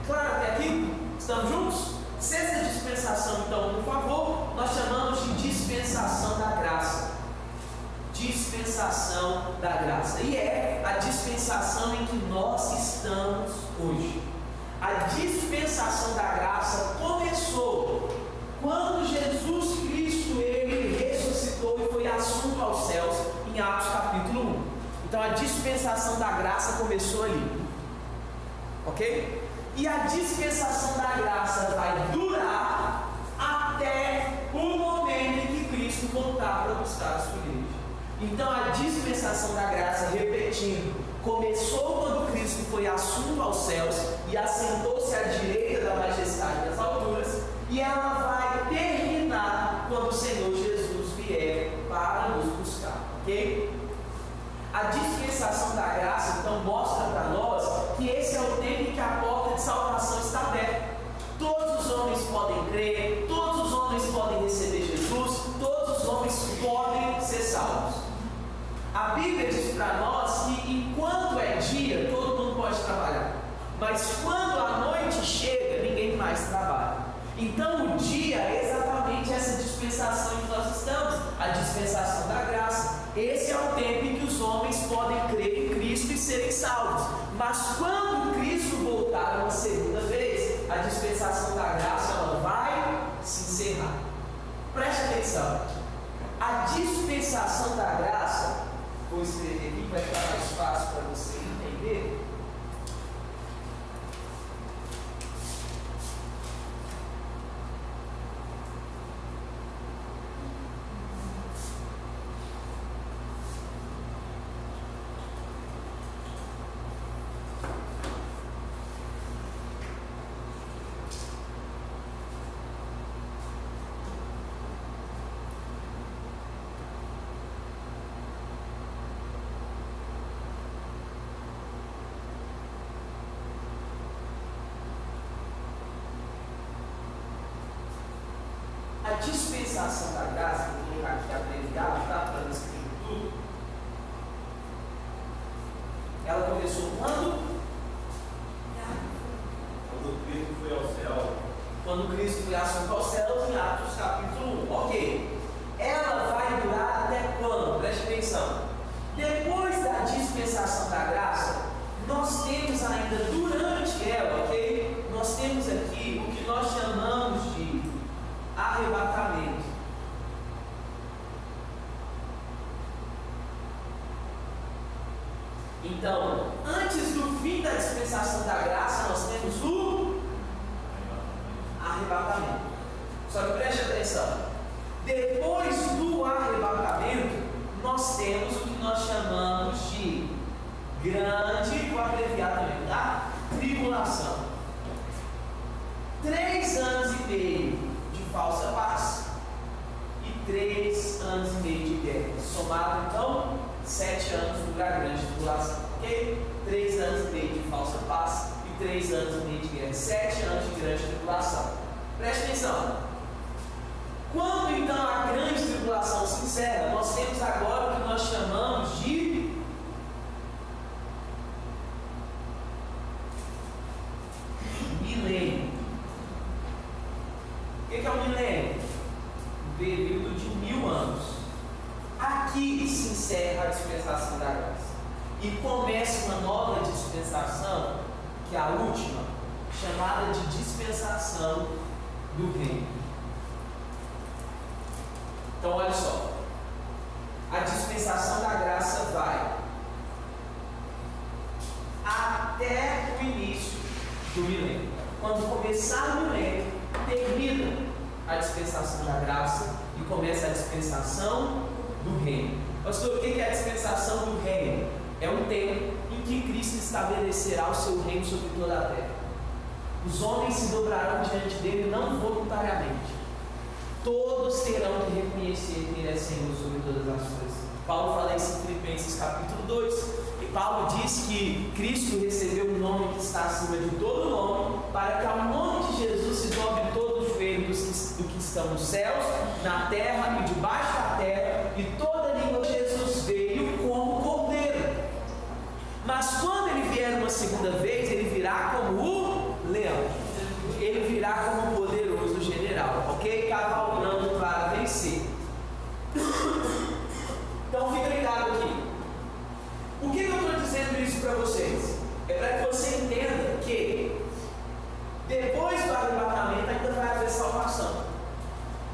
Claro até aqui? Estamos juntos? Sexta dispensação, então, por favor, nós chamamos de dispensação da graça. Dispensação da graça. E é a dispensação em que nós estamos hoje. A dispensação da graça começou quando Jesus Cristo, ele ressuscitou e foi assunto aos céus em Atos capítulo 1. Então a dispensação da graça começou ali. Ok? E a dispensação da graça vai durar até o momento em que Cristo voltar para buscar a sua igreja. Então a dispensação da graça, repetindo, começou quando Cristo foi assunto aos céus e assentou-se à direita da majestade das alturas, e ela vai terminar quando o Senhor Jesus vier para nos buscar, ok? A dispensação da graça então mostra para nós que esse é o tempo em que a porta de salvação está aberta. Todos os homens podem crer, todos os homens podem receber Jesus, todos os homens podem ser salvos. A Bíblia diz para nós que enquanto é dia, todo mundo pode trabalhar, mas quando a noite chega, ninguém mais trabalha. Então o dia é exatamente essa dispensação em que nós estamos, a dispensação da graça. Esse é o tempo em que os homens podem crer em Cristo e serem salvos. Mas quando Cristo voltar uma segunda vez, a dispensação da graça ela vai se encerrar. Preste atenção. A dispensação da graça vou escrever aqui, vai ficar mais fácil para você entender. A dispensação da graça, vou colocar aqui abreviado, tá? Para não escrever tudo. Ela começou quando? Quando Cristo foi ao céu. Quando Cristo foi assunto ao céu, em Atos capítulo 1. Ok. Ela vai durar até quando? Preste atenção. Depois da dispensação da graça, nós temos ainda durante ela, ok? Nós temos aqui o que nós chamamos de arrebatamento. Então, antes do fim da dispensação da graça, nós temos o arrebatamento. Só que preste atenção. Depois do arrebatamento, nós temos o que nós chamamos de grande, vou abreviar também, tá? Tribulação. 3 anos e meio de falsa paz e 3 anos e meio de guerra. Somado, então, 7 anos da grande tribulação. Ok? 3 anos e meio de falsa paz e 3 anos e meio de guerra. 7 anos de grande tribulação. Preste atenção. Quando então a grande tribulação se encerra, nós temos agora o que nós chamamos de milênio. O que é o milênio? Um período de 1000 anos. Aqui se encerra a dispensação da graça e começa uma nova dispensação, que é a última, chamada de dispensação do reino. Então olha só, a dispensação da graça vai até o início do milênio. Quando começar o milênio, termina a dispensação da graça e começa a dispensação do reino. Pastor, o que é a dispensação do reino? É um tempo em que Cristo estabelecerá o seu reino sobre toda a terra. Os homens se dobrarão diante dele não voluntariamente. Todos terão que reconhecer que ele é Senhor sobre todas as coisas. Paulo fala isso em Filipenses capítulo 2. E Paulo diz que Cristo recebeu um nome que está acima de todo nome, para que ao nome de Jesus se dobre todo o joelho do que estão nos céus, na terra e debaixo da terra, e toda língua de Jesus veio como cordeiro. Mas quando ele vier uma segunda vez, ele virá como o leão. Ele virá como um poderoso general, ok? Cavalgando para vencer. Então fica ligado aqui. O que eu estou dizendo isso para vocês? É para que você entenda que depois do arrebatamento ainda vai haver salvação.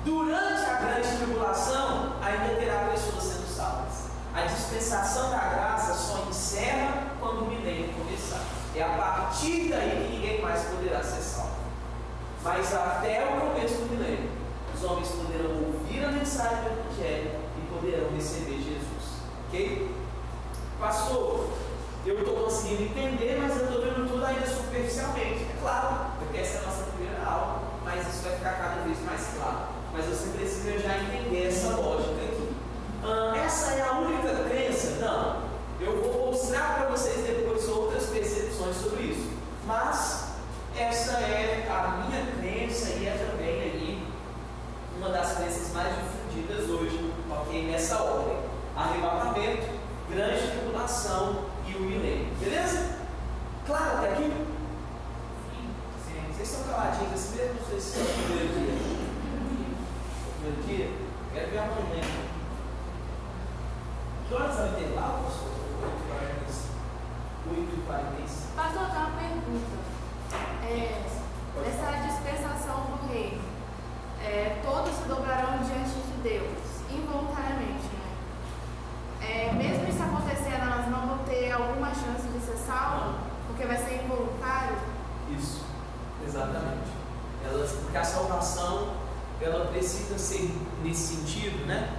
Durante a grande tribulação ainda terá pessoas sendo salvas. A dispensação da graça só encerra quando o milênio começar. É a partir daí que ninguém mais poderá ser salvo. Mas até o começo do milênio, os homens poderão ouvir a mensagem do Evangelho e poderão receber Jesus. Ok? Pastor, eu estou conseguindo entender, mas eu estou vendo tudo ainda superficialmente. É claro, porque essa é a nossa primeira aula, mas isso vai ficar cada vez mais claro. Mas você precisa já entender essa lógica aqui. Essa é a única crença? Não. Eu vou mostrar para vocês depois outras percepções sobre isso. Mas essa é a minha crença e é também ali uma das crenças mais difundidas hoje, ok? Nessa ordem: arrebatamento, grande tribulação e o milênio. Beleza? Claro até aqui? Sim. Vocês estão caladinhos assim mesmo? Vocês estão no primeiro dia? Primeiro dia? Quero ver amanhã. Que horas vai ter lá, pastor? 8h45. Pastor, eu tenho uma pergunta. Nessa dispensação do reino, todos se dobrarão diante de Deus, involuntariamente, né? Mesmo isso acontecendo Isso, exatamente. Porque a salvação, ela precisa ser nesse sentido, né?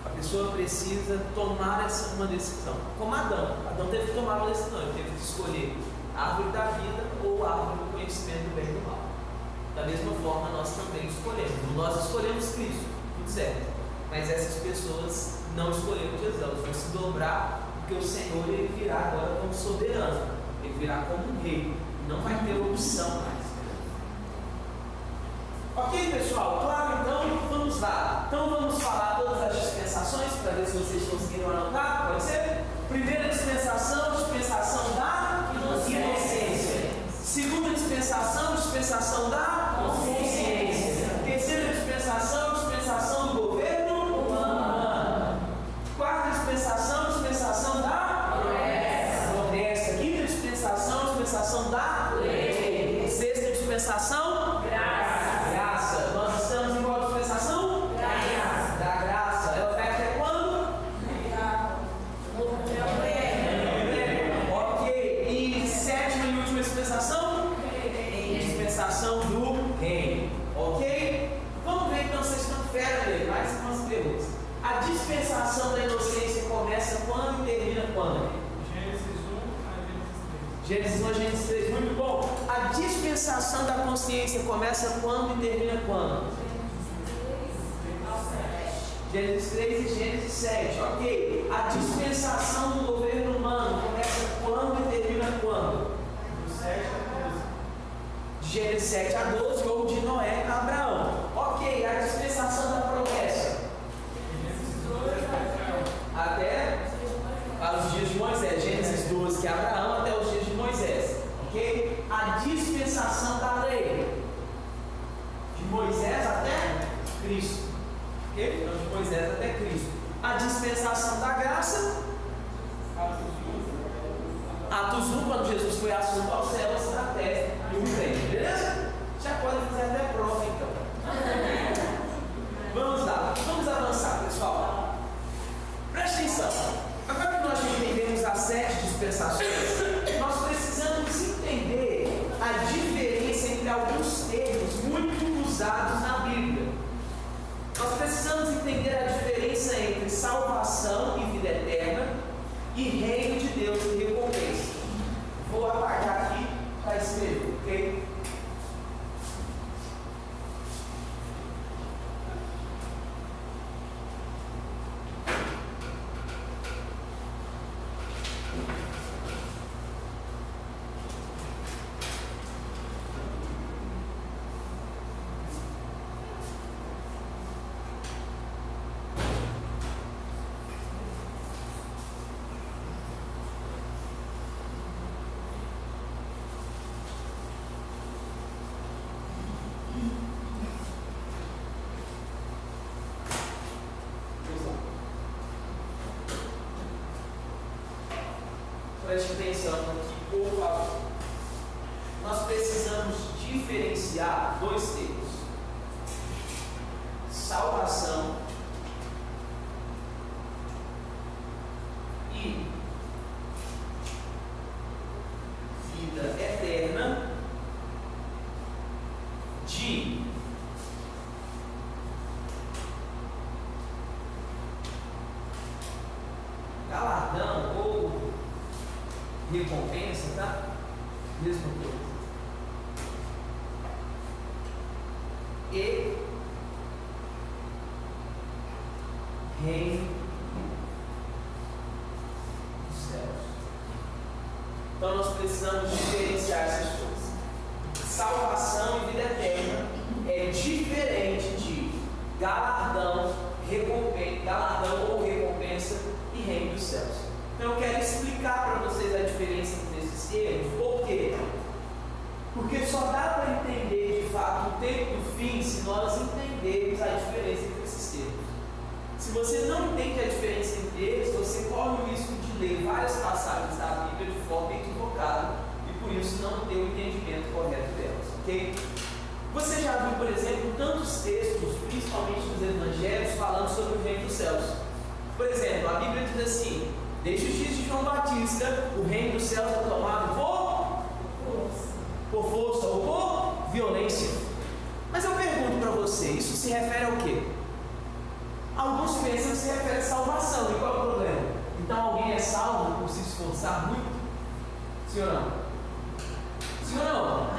A pessoa precisa tomar uma decisão. Como Adão. Adão teve que tomar uma decisão. Ele teve que escolher a árvore da vida ou a árvore do conhecimento do bem e do mal. Da mesma forma, nós também escolhemos. Nós escolhemos Cristo, tudo certo. Mas essas pessoas não escolheram Jesus. Elas vão se dobrar, porque o Senhor ele virá agora como soberano. Ele virá como um rei. Não vai ter opção mais. Ok, pessoal? Claro, então vamos lá. Então vamos falar todas as dispensações para ver se vocês conseguiram anotar. Pode ser? Primeira dispensação, dispensação da inocência. Segunda dispensação, dispensação da consciência. Terceira dispensação, dispensação do governo humano. Quarta dispensação, dispensação da promessa. Quinta dispensação, dispensação da lei. Sexta dispensação, graça. Nós estamos em qual dispensação? Graça. Da graça. Ela vai até quando? Ok. E sétima e última dispensação? Dispensação do reino. Ok? Vamos ver então, vocês estão fera aí, mais umas perguntas. A dispensação da inocência começa quando e termina quando? Gênesis 1 a Gênesis 3, muito bom. A dispensação da consciência começa quando e termina quando? Gênesis 3 e Gênesis 7, ok. A dispensação do governo humano começa quando e termina quando? De Gênesis 7 a 12 ou de Noé a Abraão. Ok, a dispensação da promessa até os dias de Moisés. Gênesis 12 que é Abraão até os dias de Moisés. Ok? A dispensação da lei de Moisés até Cristo. Ok? Então de Moisés até Cristo. A dispensação da graça, Atos 1, quando Jesus foi assunto aos céus até o reino. Beleza? Já pode fazer até prova então. Vamos lá, vamos avançar, pessoal. Preste atenção. Agora que nós entendemos as 7 dispensações, nós precisamos entender a diferença entre alguns termos muito usados na Bíblia. Nós precisamos entender a diferença entre salvação e vida eterna e reino de Deus e recompensa. Vou apagar aqui para escrever, ok? Preste atenção aqui, por favor. Nós precisamos diferenciar dois termos: salvação e vida eterna de galardão ou recompensa, tá? Mesma coisa. E reino dos céus. Então nós precisamos diferenciar essas coisas. Salvação e vida eterna é diferente de galardão, galardão ou recompensa e reino dos céus. Então eu quero explicar para vocês a diferença entre esses termos. Por quê? Porque só dá para entender de fato o tempo do fim se nós entendermos a diferença entre esses termos. Se você não entende a diferença entre eles, você corre o risco de ler várias passagens da Bíblia de forma equivocada e por isso não ter o entendimento correto delas, ok? Você já viu, por exemplo, tantos textos, principalmente nos evangelhos, falando sobre o reino dos céus. Por exemplo, a Bíblia diz assim: desde os dias de João Batista, o reino dos céus é tomado por violência. Mas eu pergunto para você, isso se refere ao quê? Alguns pensam que se refere à salvação. E qual é o problema? Então alguém é salvo por se esforçar muito? Sim ou não? Sim ou não?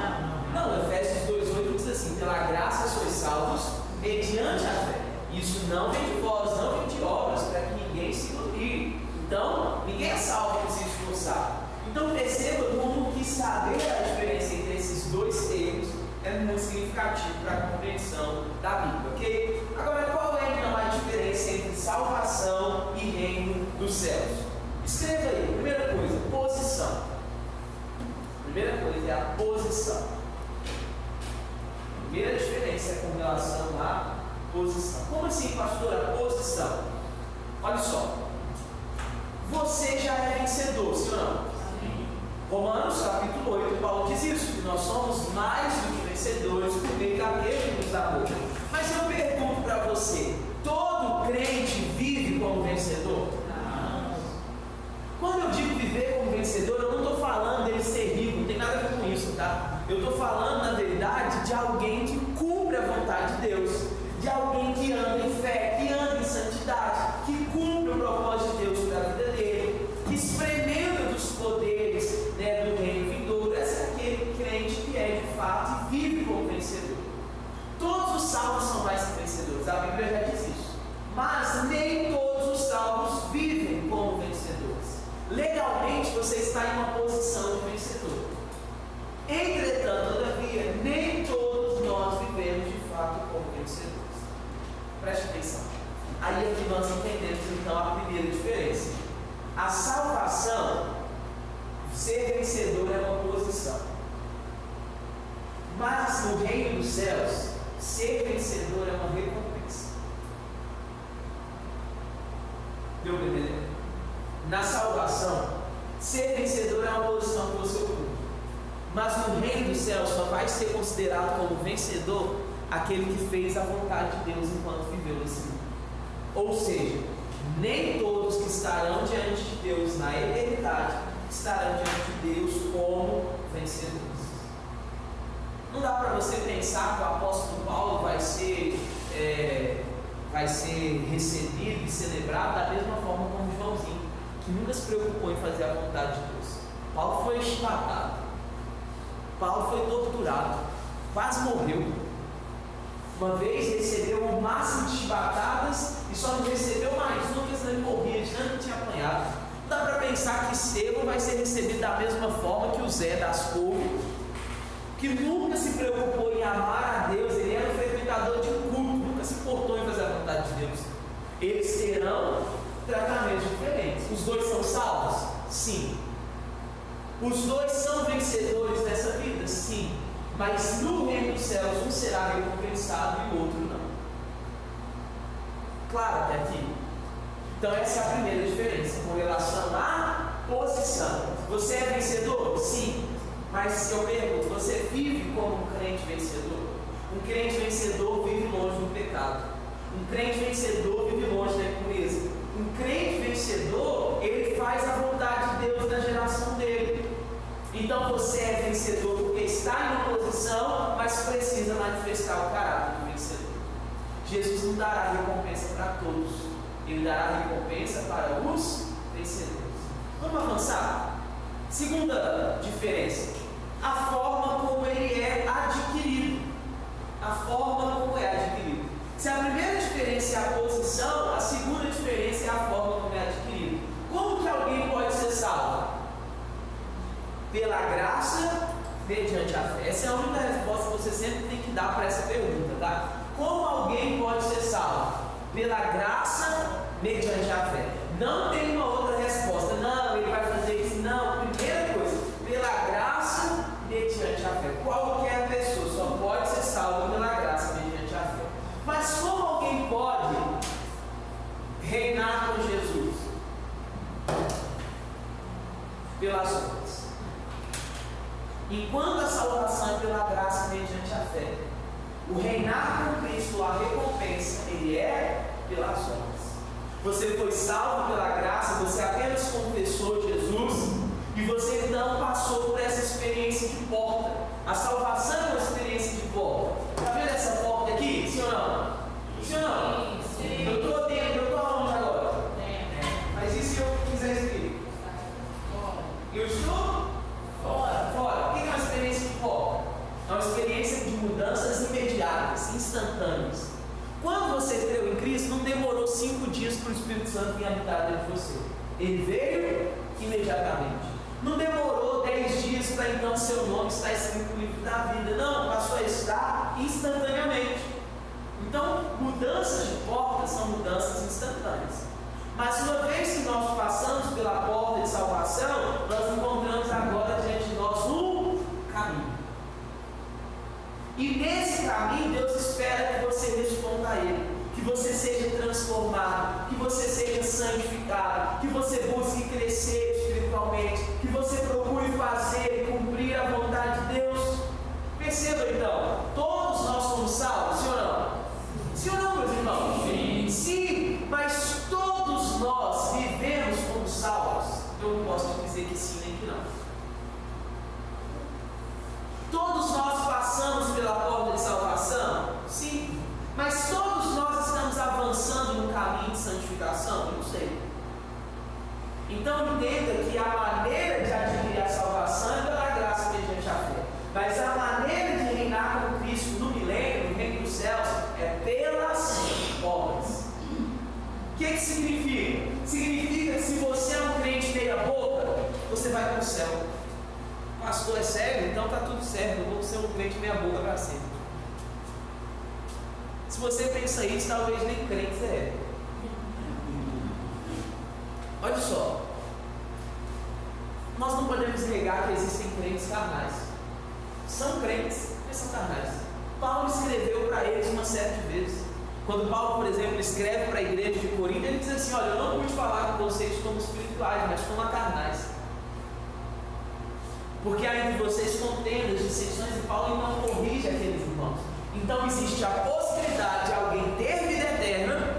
Não, Efésios 2,8 diz assim: pela graça sois salvos mediante a fé. Isso não vem de vós, não vem de obras, para que ninguém se glorie. Então, ninguém é salvo por se esforçar. Então perceba como que saber a diferença entre esses dois termos é muito significativo para a compreensão da Bíblia, ok? Agora, qual é então a diferença entre salvação e reino dos céus? Escreva aí, primeira coisa, posição. Primeira coisa é a posição. Primeira diferença é com relação à posição. Como assim, pastor? A posição. Olha só. Você já é vencedor, sim ou não? Sim. Romanos capítulo 8, Paulo diz isso, que nós somos mais do que vencedores por meio daquele que nos amou. Mas eu pergunto para você, todo crente vive como vencedor? Não. Quando eu digo viver como vencedor, eu não estou falando dele ser rico, não tem nada a ver com isso, tá? Eu estou falando, na verdade, de alguém que cumpre a vontade de Deus, de alguém que anda em fé, que anda em santidade, que cumpre o propósito de Deus para a vida dele, que experimenta dos poderes, do reino vindouro. Esse é aquele crente que é de fato e vive como vencedor. Todos os salvos são mais que vencedores, a Bíblia já diz isso. Mas nem todos os salvos vivem como vencedores. Legalmente você está em uma posição de vencedor. Entretanto, todavia, nem todos nós vivemos de fato como vencedores. Preste atenção. Aí é que nós entendemos então a primeira diferença. A salvação, ser vencedor é uma posição. Mas no reino dos céus, ser vencedor é uma recompensa. Deu para entender? Na salvação, ser vencedor é uma posição que você ocupa. Mas no reino dos céus só vai ser considerado como vencedor aquele que fez a vontade de Deus enquanto viveu nesse mundo. Ou seja, nem todos que estarão diante de Deus na eternidade estarão diante de Deus como vencedores. Não dá para você pensar que o apóstolo Paulo vai ser recebido e celebrado da mesma forma como Joãozinho, que nunca se preocupou em fazer a vontade de Deus. Paulo foi chibatado, Paulo foi torturado, quase morreu. Uma vez recebeu o máximo de chibatadas e só não recebeu mais uma, porque senão ele morria, de tanto que tinha apanhado. Não dá para pensar que Estevão vai ser recebido da mesma forma que o Zé das Couves, que nunca se preocupou em amar a Deus, ele era um frequentador de culto, nunca se importou em fazer a vontade de Deus. Eles terão tratamentos diferentes. Os dois são salvos? Sim. Os dois são vencedores dessa vida? Sim. Mas no reino dos céus, um será recompensado e o outro não. Claro até aqui? Então essa é a primeira diferença com relação à posição. Você é vencedor? Sim. Mas se eu pergunto, você vive como um crente vencedor? Um crente vencedor vive longe do pecado. Um crente vencedor vive longe da impureza. Um crente vencedor, ele faz a vontade de Deus na geração dele. Então você é vencedor porque está em uma posição, mas precisa manifestar o caráter do vencedor. Jesus não dará recompensa para todos, ele dará recompensa para os vencedores. Vamos avançar? Segunda diferença, a forma como ele é adquirido. A forma como é adquirido. Se a primeira diferença é a posição, a segunda diferença é a forma como é adquirido. Como que alguém pode ser salvo? Pela graça, mediante a fé. Essa é a única resposta que você sempre tem que dar para essa pergunta, tá? Como alguém pode ser salvo? Pela graça, mediante a fé. Não tem uma outra resposta. Não, ele vai fazer isso. Não, primeira coisa, pela graça, mediante a fé. Qualquer pessoa só pode ser salva pela graça, mediante a fé. Mas como alguém pode reinar com Jesus? Pelas obras. Enquanto a salvação é pela graça mediante a fé, o reinar com Cristo, a recompensa, ele é pelas obras. Você foi salvo pela graça, você apenas confessou Jesus e você então passou por essa experiência de porta. A salvação é uma experiência de instantâneas. Quando você creu em Cristo, não demorou 5 dias para o Espírito Santo vir habitar dentro de você. Ele veio imediatamente. Não demorou 10 dias para então seu nome estar escrito no livro da vida. Não, passou a estar instantaneamente. Então, mudanças de porta são mudanças instantâneas. Mas uma vez que nós passamos pela porta de salvação, nós encontramos agora diante de nós um caminho. E nesse caminho, Deus espera que você responda a Ele, que você seja transformado, que você seja santificado, que você busque crescer espiritualmente, que você procure fazer e cumprir a vontade de Deus. Perceba então, todos nós somos salvos, sim ou não? Sim ou não, meus irmãos? Sim. Sim, mas todos nós vivemos como salvos. Eu não posso dizer que sim nem que não. Todos nós passamos pela porta de salvação? Sim. Mas todos nós estamos avançando no caminho de santificação? Eu não sei. Então entenda que a maneira de adquirir a salvação é pela graça mediante a fé. Mas a maneira de reinar com Cristo no milênio, no reino dos céus, é pelas obras. O que significa? Significa que se você é um crente meia boca, você vai para o céu. Pastor, é sério? Então está tudo certo, eu vou ser um crente meia boca para sempre. Se você pensa isso, talvez nem crente você é. Olha só, nós não podemos negar que existem crentes carnais. São crentes, mas são carnais. Paulo escreveu para eles uma série de vezes. Quando Paulo, por exemplo, escreve para a igreja de Corinto, ele diz assim: olha, eu não pude falar com vocês como espirituais, mas como carnais. Porque há entre vocês contendas, dissensões, e Paulo não corrige aqueles irmãos. Então existe a possibilidade de alguém ter vida eterna,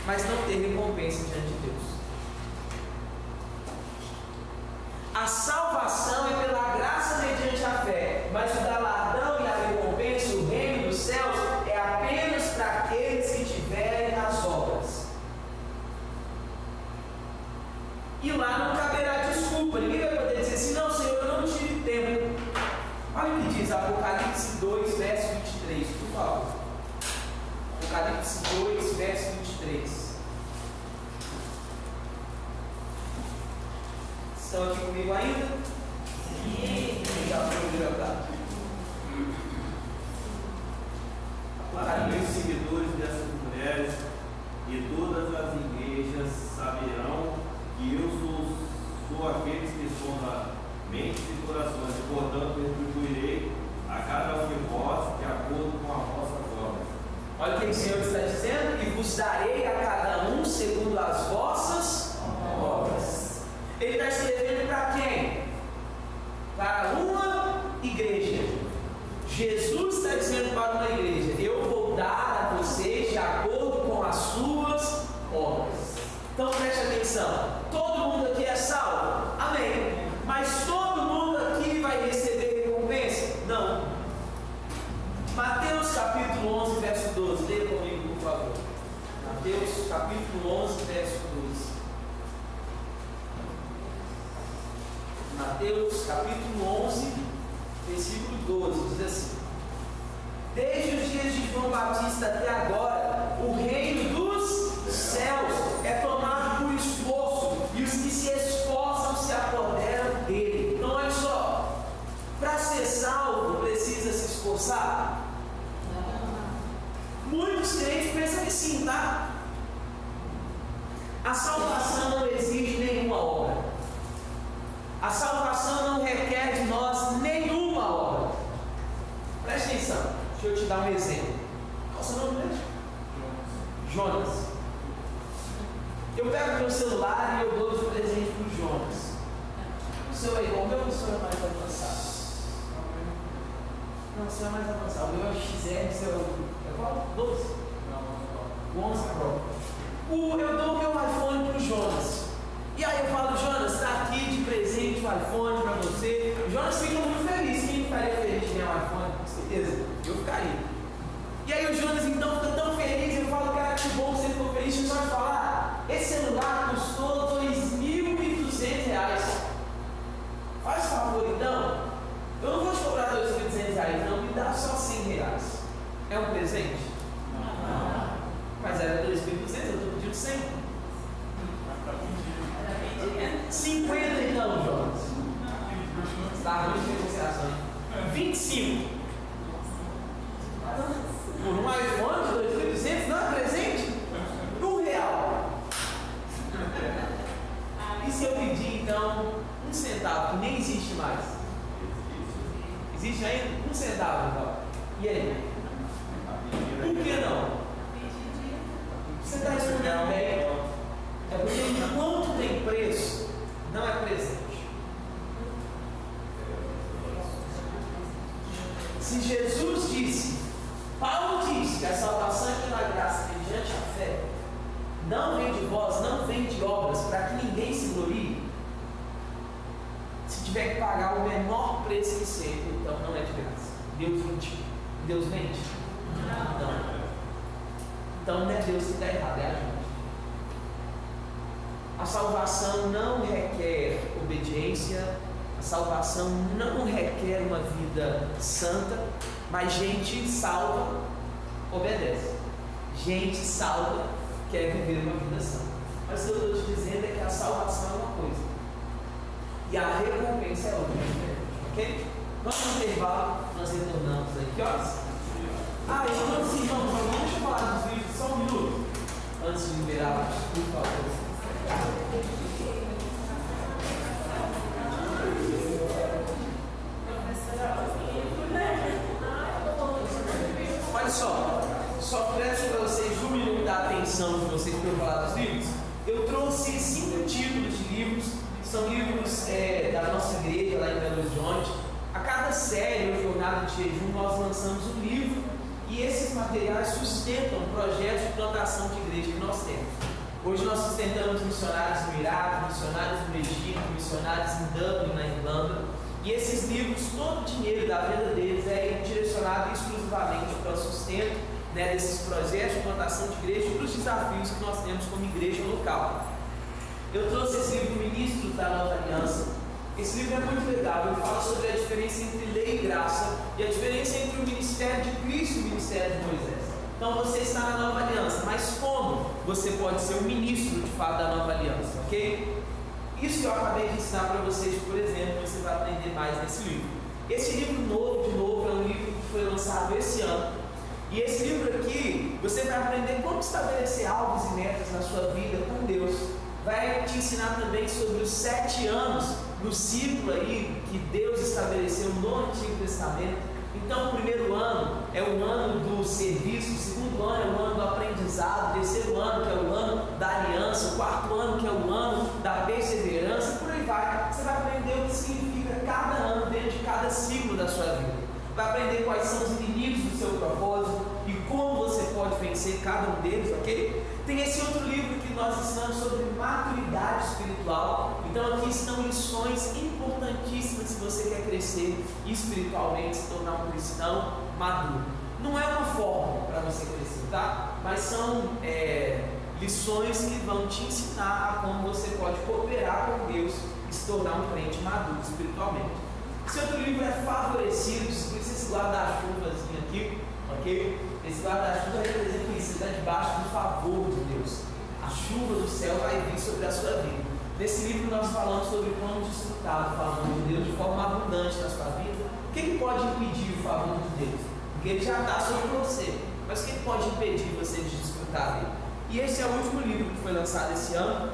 mas não ter recompensa diante de Deus. A salvação é pela graça mediante a fé, mas o galardão e a recompensa, o reino dos céus, é apenas para aqueles que tiverem as obras. E lá não caberá desculpa. Ninguém vai poder dizer assim: não, Senhor, eu não tive tempo. Olha o que diz Apocalipse 2, verso 23, por favor. Apocalipse 2, verso 23. Estão aqui comigo ainda? Sim. Já foi gravado. Os seguidores dessas mulheres e todas as igrejas saberão que eu sou aqueles que sondam mentes e corações, e portanto retribuirei a cada um de vós de acordo com as vossas obras. Olha o que o Senhor está dizendo: e vos darei a cada um segundo as vossas obras. Ele está escrevendo para quem? Para uma igreja. Jesus está dizendo para uma igreja: eu vou dar a vocês de acordo com as suas obras. Então preste atenção, todo mundo aqui é salvo? Amém. Mas todo mundo aqui vai receber recompensa? Não. Mateus capítulo 11, verso 12, leia comigo, por favor. Mateus capítulo 11, verso 12. Mateus capítulo 11, versículo 12, diz assim: desde os dias de João Batista até agora, o reino dos céus é tomado por esforço, e os que se esforçam se apoderam dele. Então olha só, para ser salvo precisa se esforçar? Muitos crentes pensam que sim, tá? A salvação não exige nenhuma obra. A salvação não requer de nós nenhuma obra. Preste atenção, deixa eu te dar um exemplo. Qual é o seu nome mesmo? Jonas. Eu pego meu celular e eu dou de presente para o Jonas. O seu é igual ao meu, o seu é mais avançado? Não, o seu é mais avançado. O meu é o XR, o seu é qual? 12? Não, o 11 Pro. Eu dou o meu iPhone para o Jonas. E aí eu falo: Jonas, está aqui de presente o iPhone para você. O Jonas fica muito feliz. Quem ficaria feliz de ganhar um iPhone? Com certeza, eu ficaria. E aí o Jonas então fica tão feliz. Eu falo: cara, que bom que você ficou feliz. Deixa eu só te falar, esse celular custou R$2.200. Faz favor então, eu não vou te cobrar R$2.200, não, me dá só R$100. É um presente? negociação. 25. Por um iPhone de 2.200 não é presente? R$1. E se eu pedir então 1 centavo, que nem existe mais? Existe ainda? 1 centavo então. E aí? Por que não? Você está respondendo bem? É porque enquanto tem preço, não é presente. Se Jesus disse, Paulo disse que a salvação é pela graça mediante a fé, não vem de vós, não vem de obras, para que ninguém se glorie. Se tiver que pagar o menor preço que seja, então não é de graça. Deus mentiu. Deus mente? Não. Então não é Deus que está errado, é a gente. A salvação não requer obediência, a salvação não requer uma vida santa, mas gente salva obedece. Gente salva quer viver uma vida santa. Mas o que eu estou te dizendo é que a salvação é uma coisa e a recompensa é outra, ok? Vamos no intervalo, nós retornamos aí. Que horas? Irmãos, deixa eu falar dos livros só um minuto antes de liberar, por favor. Olha só peço para vocês 1 minuto da atenção de vocês para eu falar dos livros. Eu trouxe 5 títulos de livros, são livros da nossa igreja lá em Belo Horizonte. A cada série ou jornada de jejum nós lançamos um livro e esses materiais sustentam projetos de plantação de igreja que nós temos. Hoje nós sustentamos missionários no Iraque, missionários no Egito, missionários em Dublin, na Irlanda. E esses livros, todo o dinheiro da venda deles é direcionado exclusivamente para o sustento desses projetos de plantação de igreja e para os desafios que nós temos como igreja local. Eu trouxe esse livro, Ministros da Nova Aliança. Esse livro é muito legal, ele fala sobre a diferença entre lei e graça e a diferença entre o ministério de Cristo e o ministério de Moisés. Então você está na Nova Aliança, mas como você pode ser um ministro de fato da Nova Aliança, ok? Isso que eu acabei de ensinar para vocês, por exemplo, você vai aprender mais nesse livro. Esse livro novo, de novo, é um livro que foi lançado esse ano. E esse livro aqui, você vai aprender como estabelecer alvos e metas na sua vida com Deus. Vai te ensinar também sobre os 7 anos no ciclo aí que Deus estabeleceu no Antigo Testamento. Então, o primeiro ano é o ano do serviço, o segundo ano é o ano do aprendizado, o terceiro ano que é o ano da aliança, o quarto ano que é o ano da perseverança, e por aí vai. Você vai aprender o que significa cada ano dentro de cada ciclo da sua vida. Vai aprender quais são os inimigos do seu propósito e como você pode vencer cada um deles, ok? Tem esse outro livro que nós ensinamos sobre maturidade espiritual. Então aqui estão lições importantíssimas se você quer crescer espiritualmente, se tornar um cristão maduro. Não é uma forma para você crescer, tá? Mas são lições que vão te ensinar a como você pode cooperar com Deus e se tornar um crente maduro espiritualmente. Esse outro livro é Favorecidos, por isso esse guarda-chuvazinho aqui, ok? Esse guarda-chuva representa isso, você está debaixo do favor de Deus. A chuva do céu vai vir sobre a sua vida. Nesse livro nós falamos sobre como desfrutar do favor de Deus de forma abundante na sua vida. O que pode impedir o favor de Deus? Porque Ele já está sobre você, mas o que pode impedir você de desfrutar dele? E esse é o último livro que foi lançado esse ano,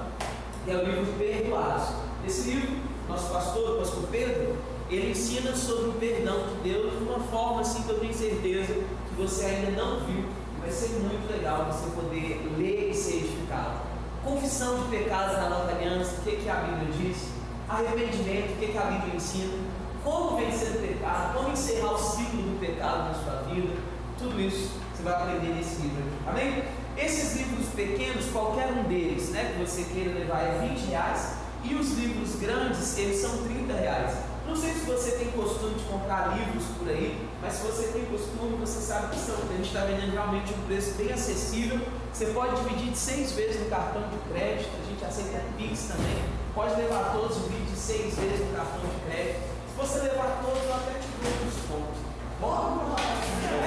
que é o livro Perdoados. Esse livro, nosso pastor, o pastor Pedro, ele ensina sobre o perdão de Deus de uma forma assim que eu tenho certeza que você ainda não viu. Vai ser muito legal você poder ler e ser edificado. Confissão de pecados na Nova Aliança, o que a Bíblia diz? Arrependimento, o que a Bíblia ensina? Como vencer o pecado, como encerrar o ciclo do pecado na sua vida. Tudo isso você vai aprender nesse livro aqui, amém? Esses livros pequenos, qualquer um deles, que você queira levar é R$20, e os livros grandes, eles são R$30. Não sei se você tem costume de comprar livros por aí, mas se você tem costume, você sabe que a gente está vendendo realmente um preço bem acessível. Você pode dividir de 6 vezes no cartão de crédito, a gente aceita Pix também. Pode levar todos os vídeos de 6 vezes no cartão de crédito. Se você levar todos, eu até te dou um desconto. Bora lá!